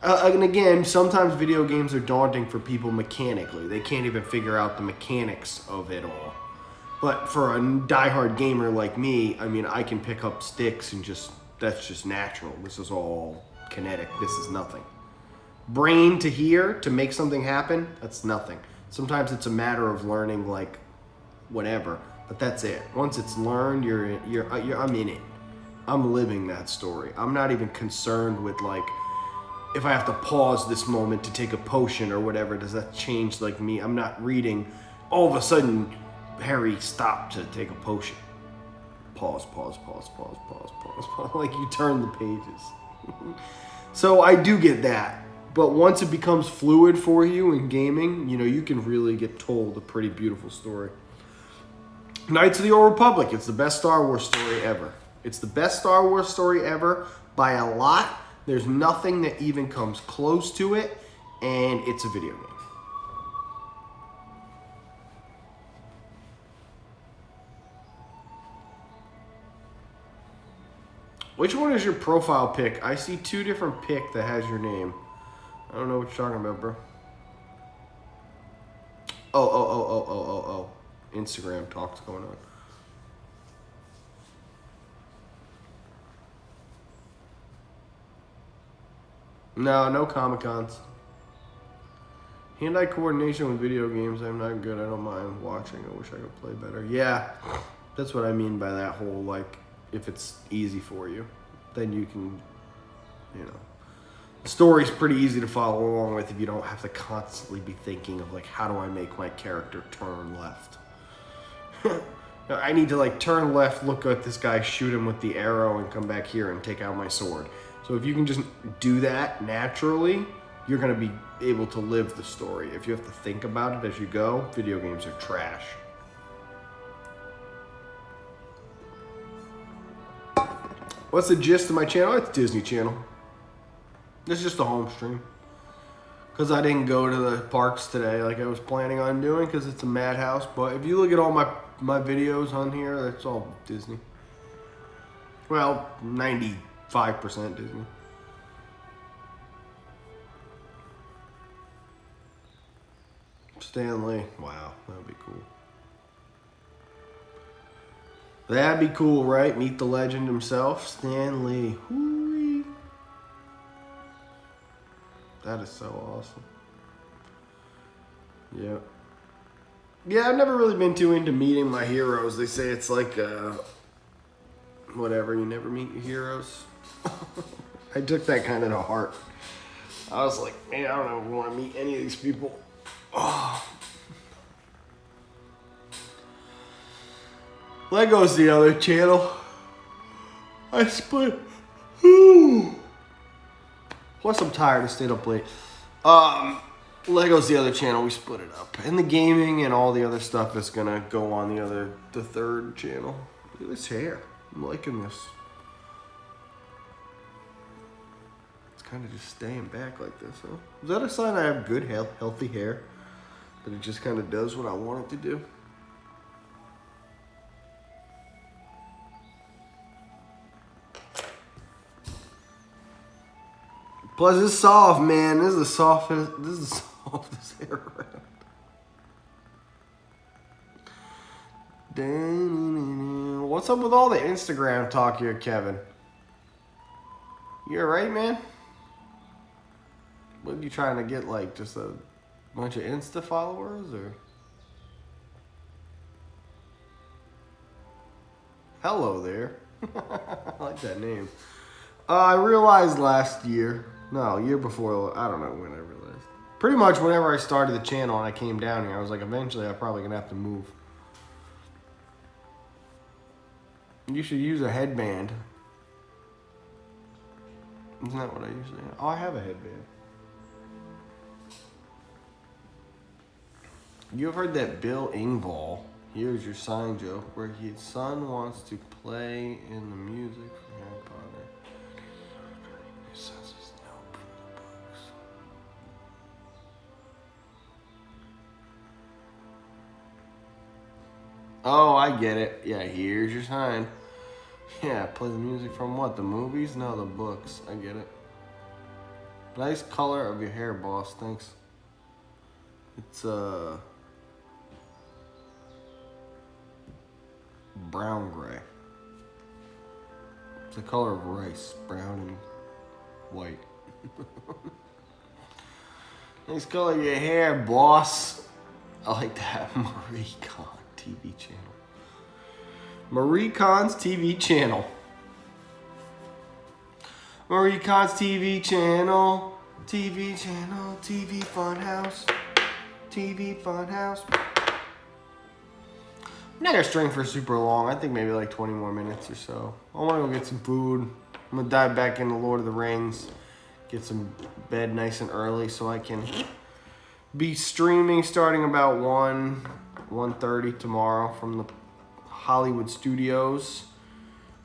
and again, sometimes video games are daunting for people mechanically. They can't even figure out the mechanics of it all. But for a diehard gamer like me, I mean, I can pick up sticks and that's just natural. This is all kinetic. This is nothing. Brain to hear, to make something happen, that's nothing. Sometimes it's a matter of learning, like, whatever. But that's it. Once it's learned, I'm in it. I'm living that story. I'm not even concerned with, like, if I have to pause this moment to take a potion or whatever, does that change, like, me? I'm not reading, all of a sudden, Harry stopped to take a potion. Pause. Like, you turn the pages. So I do get that. But once it becomes fluid for you in gaming, you know, you can really get told a pretty beautiful story. Knights of the Old Republic. It's the best Star Wars story ever. It's the best Star Wars story ever by a lot. There's nothing that even comes close to it, and it's a video game. Which one is your profile pic? I see two different pic that has your name. I don't know what you're talking about, bro. Oh. Instagram talk's going on. No Comic-Cons. Hand-eye coordination with video games, I'm not good. I don't mind watching. I wish I could play better. Yeah, that's what I mean by that whole, like, if it's easy for you, then you can, you know. The story's pretty easy to follow along with if you don't have to constantly be thinking of, like, how do I make my character turn left? I need to, like, turn left, look at this guy, shoot him with the arrow, and come back here and take out my sword. So if you can just do that naturally, you're going to be able to live the story. If you have to think about it as you go, video games are trash. What's the gist of my channel? It's Disney Channel. It's just a home stream. Because I didn't go to the parks today like I was planning on doing because it's a madhouse. But if you look at all my videos on here, it's all Disney. Well, 95% Disney. Stan Lee. Wow, that would be cool. That'd be cool, right? Meet the legend himself, Stan Lee. Hoo-wee. That is so awesome. Yeah. Yeah, I've never really been too into meeting my heroes. They say it's like, whatever, you never meet your heroes. I took that kind of to heart. I was like, man, I don't know if I want to meet any of these people. Oh. Lego's the other channel. I split. Plus, I'm tired. I stayed up late. Lego's the other channel. We split it up. And the gaming and all the other stuff is gonna go on the third channel. Look at this hair. I'm liking this. It's kind of just staying back like this, huh? Is that a sign I have good, healthy hair? That it just kind of does what I want it to do? Plus, it's soft, man. This is the softest hair around. What's up with all the Instagram talk here, Kevin? You alright, man? What are you trying to get, like, just a bunch of Insta followers, or? Hello there. I like that name. I realized last year, year before, I don't know when I realized. Pretty much whenever I started the channel and I came down here, I was like, eventually I'm probably going to have to move. You should use a headband. Isn't that what I usually have? Oh, I have a headband. You have heard that Bill Engvall Here's your sign, Joe, where his son wants to play in the music from Harry Potter. He says his note from the books. Oh, I get it. Yeah, here's your sign. Yeah, play the music from what? The movies? No, the books. I get it. Nice color of your hair, boss. Thanks. It's brown gray. It's the color of rice, brown and white. Nice color of your hair, boss. I like that. Marie Con TV channel. Marie Con's TV channel. Marie Con's TV channel. TV channel. TV Funhouse. TV Funhouse. I'm not gonna stream for super long. I think maybe like 20 more minutes or so. I wanna go get some food. I'm gonna dive back into Lord of the Rings. Get some bed nice and early so I can be streaming starting about 1:30 tomorrow from the Hollywood studios,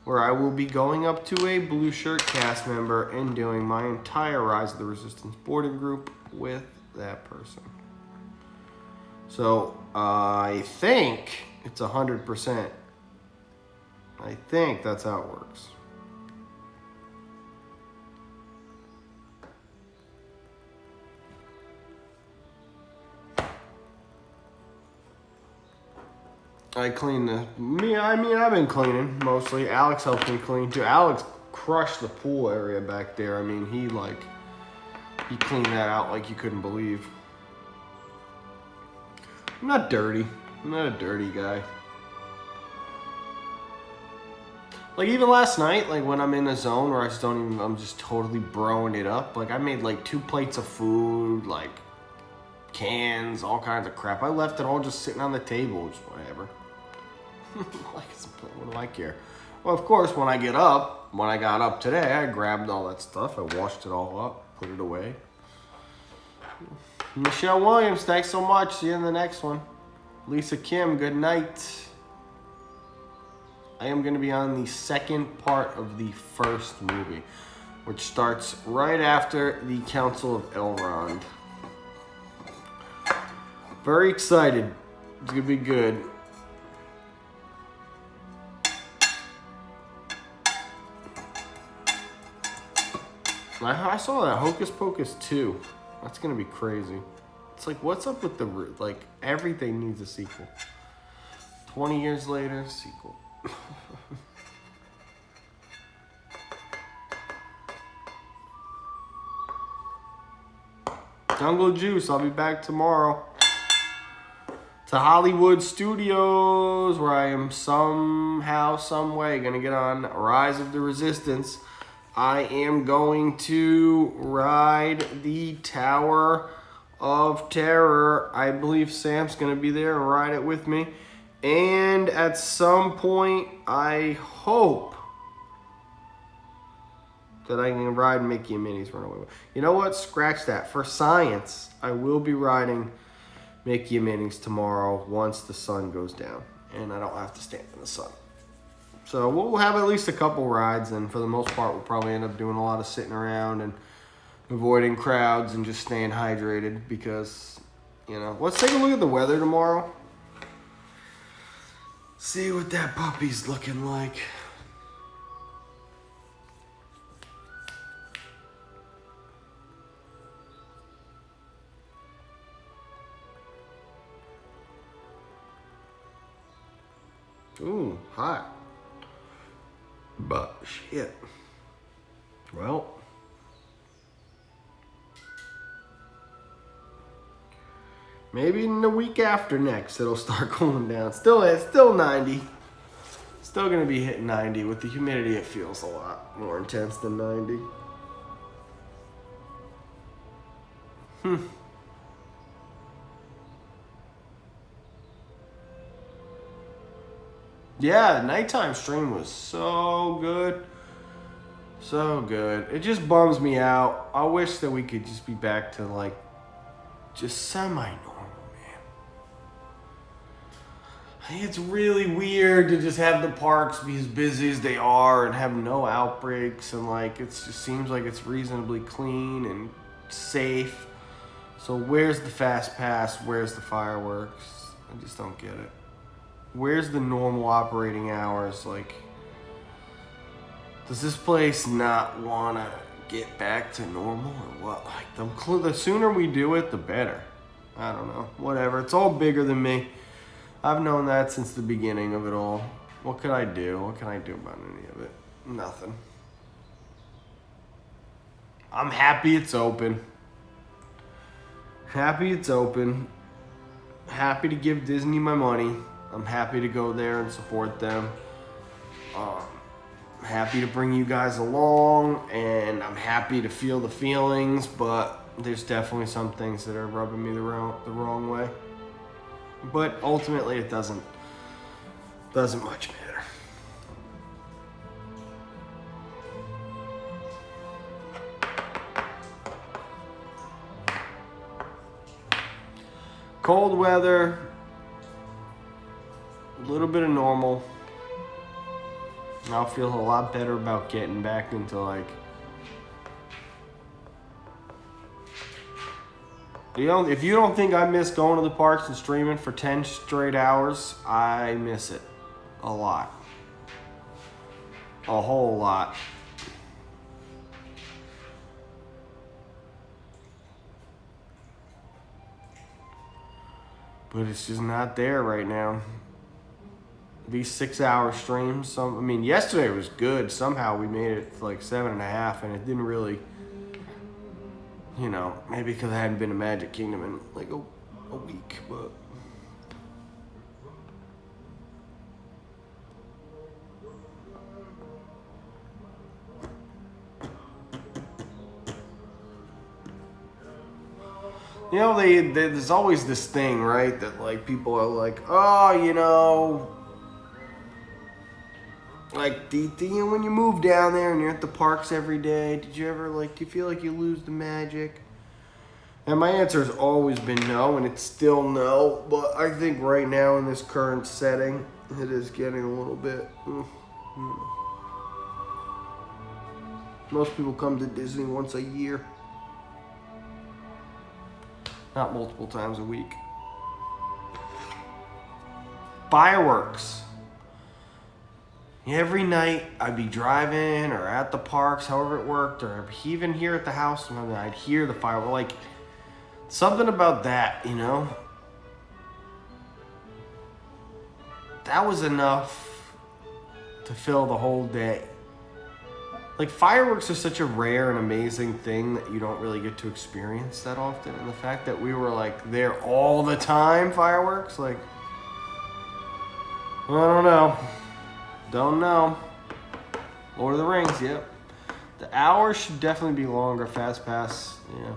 where I will be going up to a Blue Shirt cast member and doing my entire Rise of the Resistance boarding group with that person. So I think it's 100%. I think that's how it works. I clean I've been cleaning mostly. Alex helped me clean too. Alex crushed the pool area back there. I mean, he cleaned that out like you couldn't believe. I'm not dirty. I'm not a dirty guy. Like even last night, like when I'm in a zone where I'm just totally broing it up. Like I made like 2 plates of food, like cans, all kinds of crap. I left it all just sitting on the table, just whatever. What do I care? Well, of course, when I got up today, I grabbed all that stuff. I washed it all up, put it away. Michelle Williams, thanks so much. See you in the next one. Lisa Kim, good night. I am going to be on the second part of the first movie, which starts right after the Council of Elrond. Very excited. It's going to be good. I saw that Hocus Pocus 2. That's going to be crazy. It's like, what's up with like, everything needs a sequel. 20 years later, sequel. Jungle Juice, I'll be back tomorrow to Hollywood Studios, where I am somehow, some way going to get on Rise of the Resistance. I am going to ride the Tower of Terror. I believe Sam's going to be there and ride it with me. And at some point, I hope that I can ride Mickey and Minnie's Runaway. You know what? Scratch that. For science, I will be riding Mickey and Minnie's tomorrow once the sun goes down. And I don't have to stand in the sun. So we'll have at least a couple rides, and for the most part, we'll probably end up doing a lot of sitting around and avoiding crowds and just staying hydrated because, you know, let's take a look at the weather tomorrow. See what that puppy's looking like. Ooh, hot. But shit. Well, maybe in the week after next it'll start cooling down. It's still 90. Still gonna be hitting 90. With the humidity, it feels a lot more intense than 90. Yeah, nighttime stream was so good. So good. It just bums me out. I wish that we could just be back to like just semi-normal, man. It's really weird to just have the parks be as busy as they are and have no outbreaks, and like it just seems like it's reasonably clean and safe. So where's the FastPass? Where's the fireworks? I just don't get it. Where's the normal operating hours? Like, does this place not want to get back to normal or what? Like, the sooner we do it, the better. I don't know. Whatever. It's all bigger than me. I've known that since the beginning of it all. What could I do? What can I do about any of it? Nothing. I'm happy it's open. Happy it's open. Happy to give Disney my money. I'm happy to go there and support them. Happy to bring you guys along, and I'm happy to feel the feelings, but there's definitely some things that are rubbing me the wrong way. But ultimately, it doesn't much matter. Cold weather, a little bit of normal. I'll feel a lot better about getting back into like, if you don't think I miss going to the parks and streaming for 10 straight hours, I miss it a lot. A whole lot. But it's just not there right now. These 6-hour streams, yesterday was good. Somehow we made it like 7.5, and it didn't really, maybe because I hadn't been to Magic Kingdom in like a week, but. There's always this thing, right? That like people are like, oh, like, when you move down there and you're at the parks every day, did you ever, do you feel like you lose the magic? And my answer has always been no, and it's still no. But I think right now in this current setting, it is getting a little bit. Most people come to Disney once a year. Not multiple times a week. Fireworks. Every night I'd be driving or at the parks, however it worked, or even here at the house, and I'd hear the fireworks. Like, something about that, that was enough to fill the whole day. Like, fireworks are such a rare and amazing thing that you don't really get to experience that often. And the fact that we were, there all the time, fireworks, I don't know. Don't know. Lord of the Rings, yep. The hours should definitely be longer. FastPass, yeah.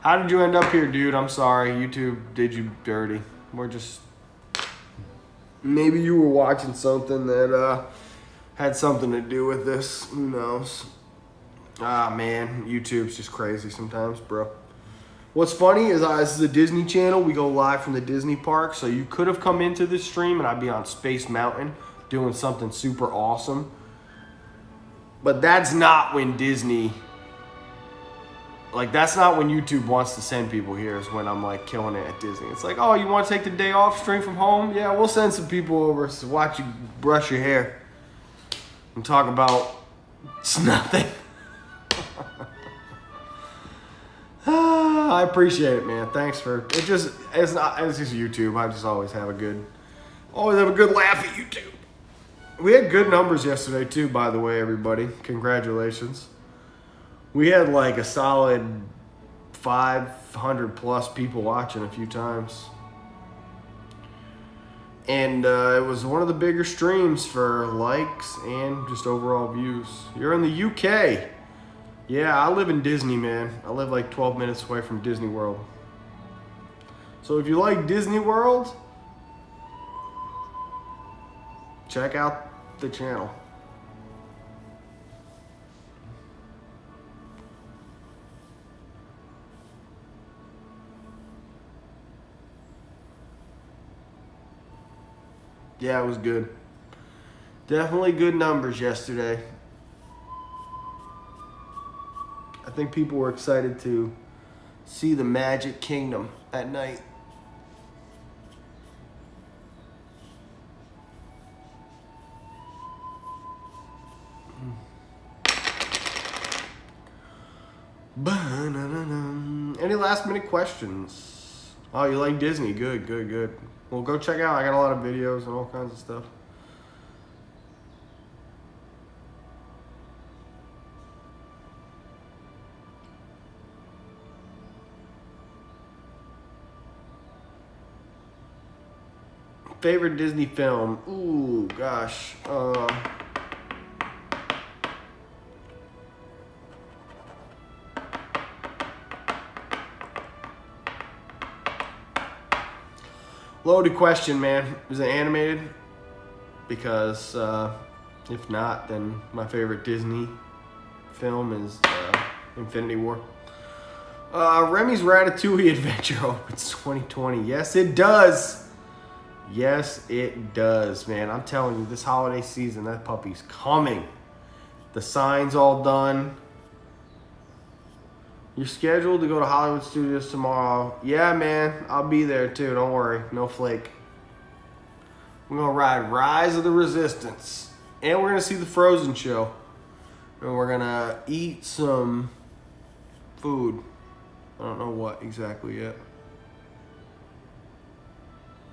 How did you end up here, dude? I'm sorry. YouTube did you dirty. Maybe you were watching something that had something to do with this. Who knows? Ah, man. YouTube's just crazy sometimes, bro. What's funny is this is a Disney channel. We go live from the Disney park. So you could have come into this stream and I'd be on Space Mountain doing something super awesome. But that's not when Disney... that's not when YouTube wants to send people here, is when I'm killing it at Disney. It's like, oh, you want to take the day off, stream from home? Yeah, we'll send some people over to watch you brush your hair and talk about nothing. I appreciate it, man. Thanks for it's just YouTube. I just always have a good laugh at YouTube. We had good numbers yesterday too, by the way, everybody. Congratulations. We had a solid 500 plus people watching a few times. And it was one of the bigger streams for likes and just overall views. You're in the UK. Yeah, I live in Disney, man. I live 12 minutes away from Disney World. So if you like Disney World, check out the channel. Yeah, it was good. Definitely good numbers yesterday. I think people were excited to see the Magic Kingdom at night. Any last minute questions? Oh, you like Disney? Good, good, good. Well, go check out. I got a lot of videos and all kinds of stuff. Favorite Disney film? Ooh, gosh. Loaded question, man. Is it animated? Because if not, then my favorite Disney film is Infinity War. Remy's Ratatouille Adventure opens 2020. Yes, it does. Yes, it does, man. I'm telling you, this holiday season, that puppy's coming. The sign's all done. You're scheduled to go to Hollywood Studios tomorrow. Yeah, man. I'll be there, too. Don't worry. No flake. We're going to ride Rise of the Resistance. And we're going to see the Frozen show. And we're going to eat some food. I don't know what exactly yet.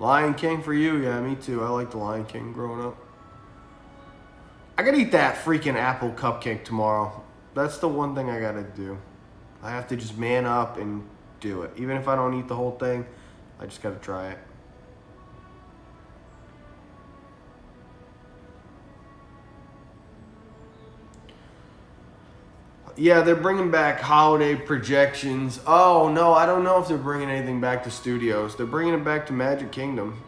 Lion King for you? Yeah, me too. I like the Lion King growing up. I gotta eat that freaking apple cupcake tomorrow. That's the one thing I gotta do. I have to just man up and do it. Even if I don't eat the whole thing, I just gotta try it. Yeah, they're bringing back holiday projections. Oh, no, I don't know if they're bringing anything back to studios. They're bringing it back to Magic Kingdom.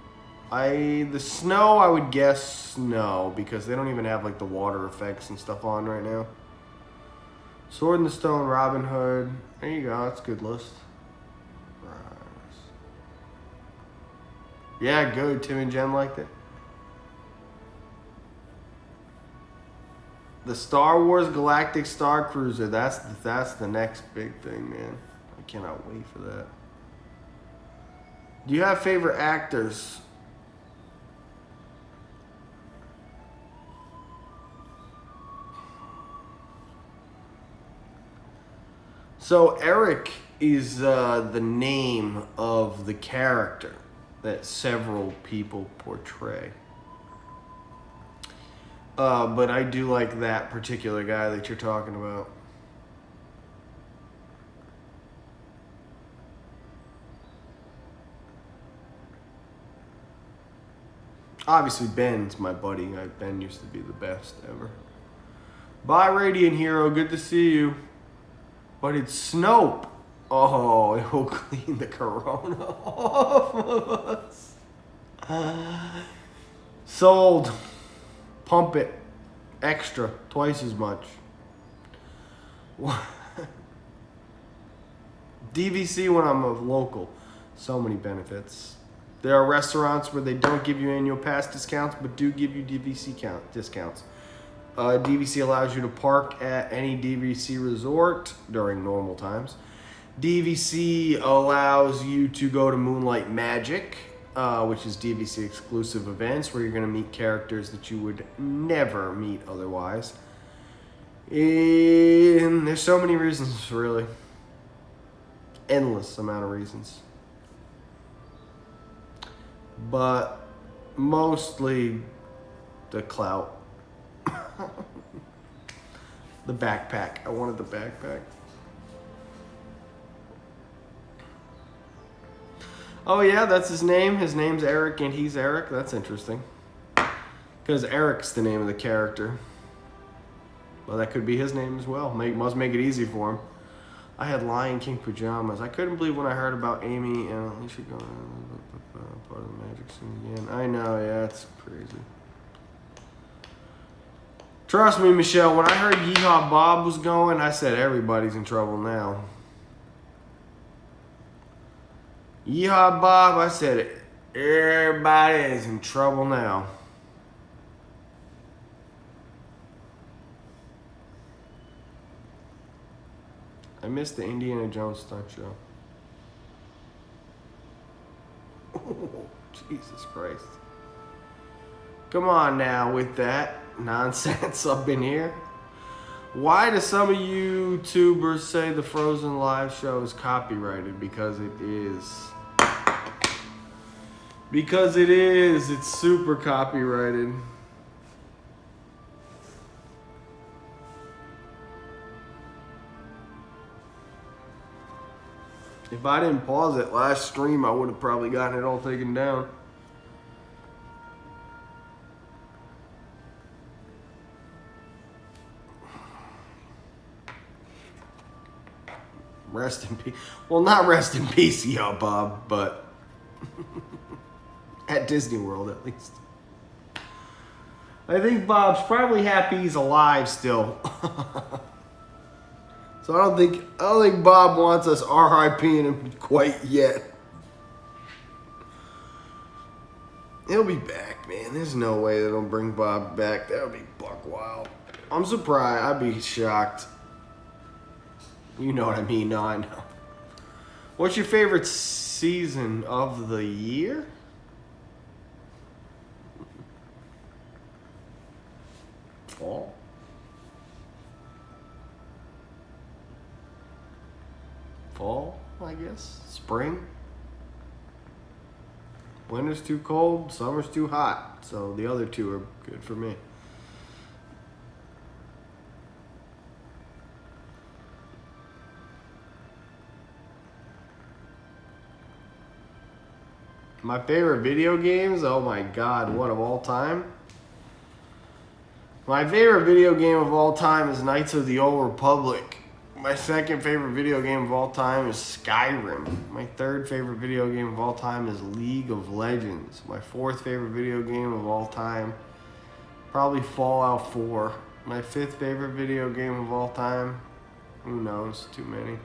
The snow, I would guess no, because they don't even have, like, the water effects and stuff on right now. Sword in the Stone, Robin Hood. There you go, that's a good list. Yeah, good. Tim and Jen liked it. The Star Wars Galactic Star Cruiser. That's the next big thing, man. I cannot wait for that. Do you have favorite actors? So Eric is the name of the character that several people portray. But I do like that particular guy that you're talking about. Obviously, Ben's my buddy. Ben used to be the best ever. Bye, Radiant Hero. Good to see you. But it's Snope. Oh, it will clean the corona off of us. Sold. Pump it. Extra. Twice as much. DVC when I'm a local. So many benefits. There are restaurants where they don't give you annual pass discounts, but do give you DVC discounts. DVC allows you to park at any DVC resort during normal times. DVC allows you to go to Moonlight Magic, which is DVC exclusive events where you're going to meet characters that you would never meet otherwise. And there's so many reasons, really. Endless amount of reasons. But mostly the clout. The backpack. I wanted the backpack. Oh yeah, that's his name. His name's Eric and he's Eric. That's interesting. Because Eric's the name of the character. Well, that could be his name as well. Must make it easy for him. I had Lion King pajamas. I couldn't believe when I heard about Amy and Alicia going part of the magic scene again. I know, yeah, it's crazy. Trust me, Michelle, when I heard Yeehaw Bob was going, I said everybody's in trouble now. Yeehaw Bob, I said Everybody is in trouble now. I missed the Indiana Jones stunt show. Oh, Jesus Christ. Come on now with that nonsense up in here. Why do some of YouTubers say the Frozen live show is copyrighted? Because it is. Because it is. It's super copyrighted. If I didn't pause it last stream, I would have probably gotten it all taken down. Rest in peace. Well, not rest in peace, yo, Bob, but at Disney World, at least. I think Bob's probably happy he's alive still. So I don't think Bob wants us RIPing him quite yet. He'll be back, man. There's no way they'll bring Bob back. That would be buck wild. I'm surprised. I'd be shocked. You know what I mean? No, I know. What's your favorite season of the year? Fall? Fall, I guess. Spring? Winter's too cold, summer's too hot. So the other two are good for me. My favorite video games? Oh my god, what of all time? My favorite video game of all time is Knights of the Old Republic. My second favorite video game of all time is Skyrim. My third favorite video game of all time is League of Legends. My fourth favorite video game of all time, probably Fallout 4. My fifth favorite video game of all time, who knows, too many.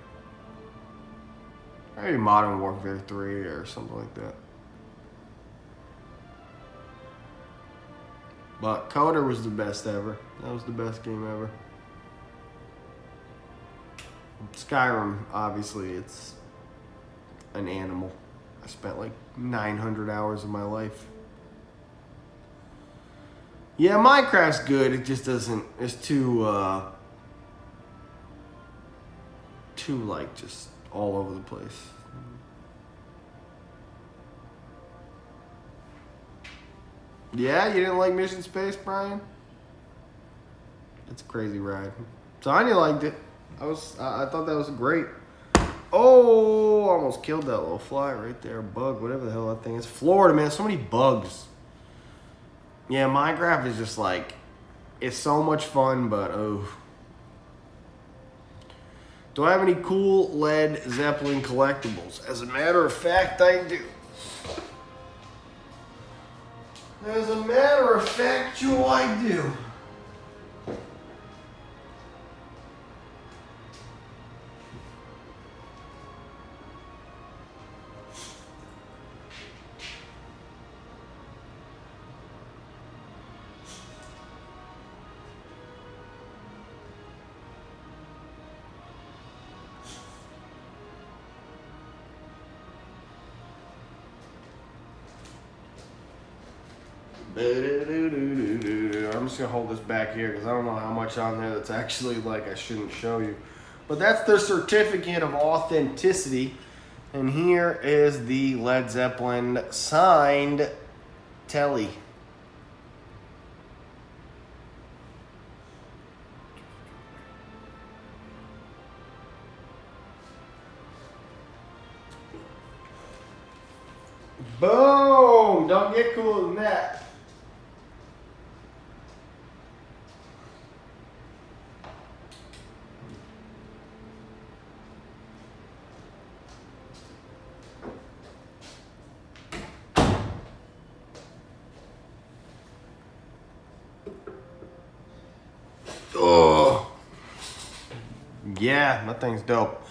Maybe Modern Warfare 3 or something like that. But Coder was the best ever. That was the best game ever. Skyrim, obviously, it's an animal. I spent like 900 hours of my life. Yeah, Minecraft's good. It just doesn't. It's too like just all over the place. Yeah, you didn't like Mission Space, Brian? It's a crazy ride. Tanya liked it. I thought that was great. Oh, almost killed that little fly right there. Bug, whatever the hell that thing is. Florida, man, so many bugs. Yeah, Minecraft is just like, it's so much fun, but oh. Do I have any cool Led Zeppelin collectibles? As a matter of fact, I do. As a matter of fact, I do. I'm just gonna hold this back here because I don't know how much on there that's actually like I shouldn't show you. But that's the certificate of authenticity. And here is the Led Zeppelin signed telly. Boom! Don't get cooler than that. Oh. Yeah, that thing's dope.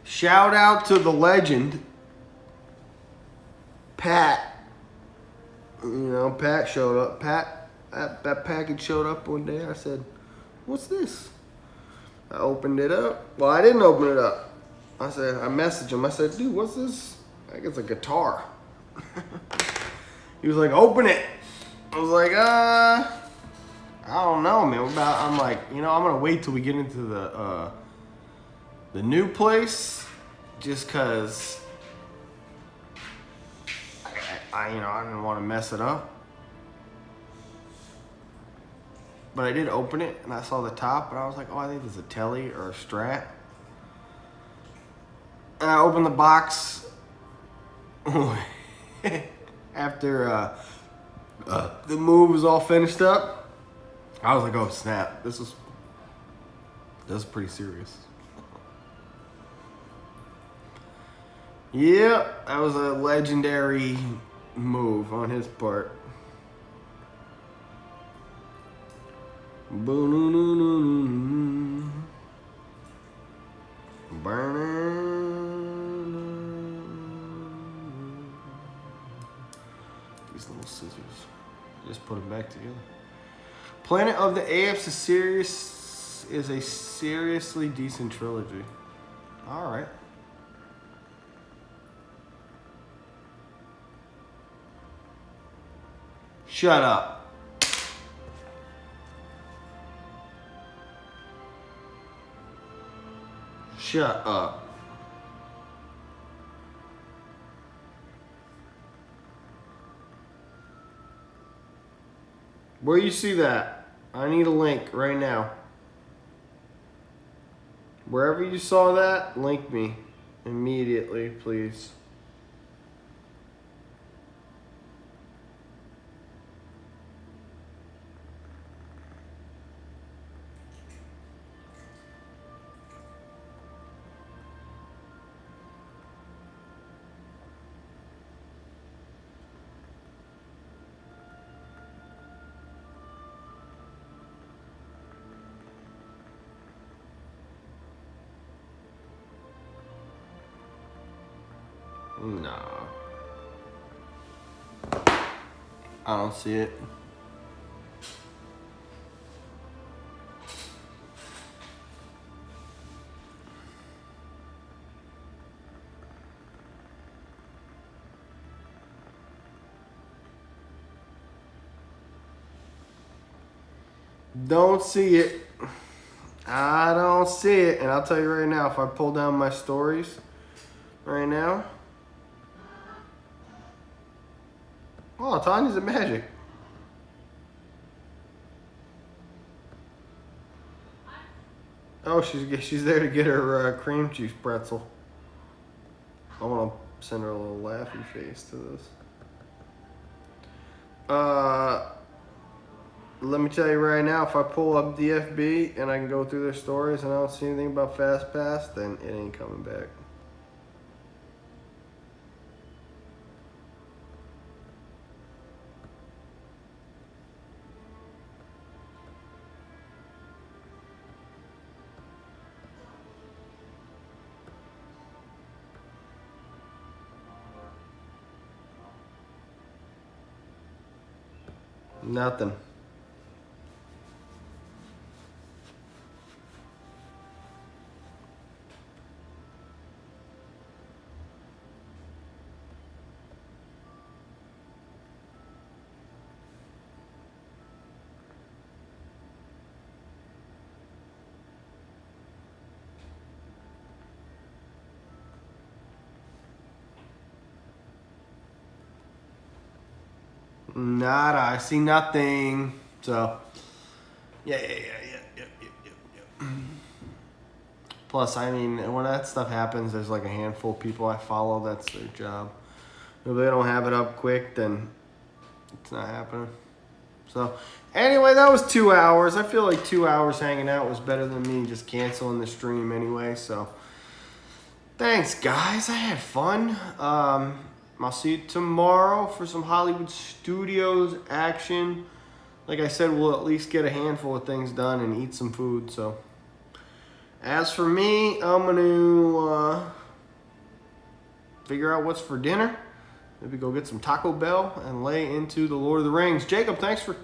Shout out to the legend, Pat. You know, Pat showed up. That package showed up one day. I said, "What's this?" I opened it up. Well, I didn't open it up. I messaged him. I said, "Dude, what's this?" I think it's a guitar. He was like, "Open it." I was like, I don't know, man. I'm like, you know, I'm gonna wait till we get into the new place, just cause I didn't want to mess it up. But I did open it, and I saw the top, and I was like, oh, I think it's a Telly or a Strat. And I opened the box after the move was all finished up. I was like, oh, snap. This is pretty serious. Yeah, that was a legendary move on his part. These little scissors. Just put them back together. Planet of the Apes is a seriously decent trilogy. All right. Shut up. Shut up. Where you see that? I need a link right now. Wherever you saw that, link me immediately, please. No. I don't see it. Don't see it. I don't see it. And I'll tell you right now, if I pull down my stories right now. Oh, Tanya's a magic. Oh, she's there to get her cream cheese pretzel. I want to send her a little laughy face to this. Let me tell you right now, if I pull up DFB and I can go through their stories and I don't see anything about FastPass, then it ain't coming back. Nothing. Nada. I see nothing. So, yeah. Plus, I mean, when that stuff happens, there's like a handful of people I follow. That's their job. If they don't have it up quick, then it's not happening. So, anyway, that was 2 hours. I feel like 2 hours hanging out was better than me just canceling the stream anyway. So, thanks, guys. I had fun. I'll see you tomorrow for some Hollywood Studios action. Like I said, we'll at least get a handful of things done and eat some food. So, as for me, I'm going to figure out what's for dinner. maybe go get some Taco Bell and lay into the Lord of the Rings. Jacob, thanks to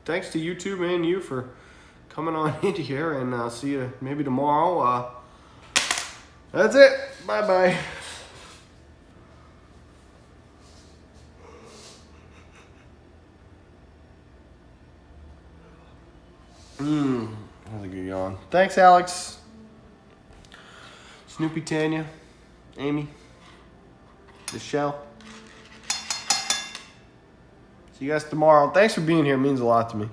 YouTube and you for coming on into here, and I'll see you maybe tomorrow. That's it. Bye-bye. That's a good yawn. Thanks, Alex. Snoopy, Tanya, Amy, Michelle. See you guys tomorrow. Thanks for being here. It means a lot to me.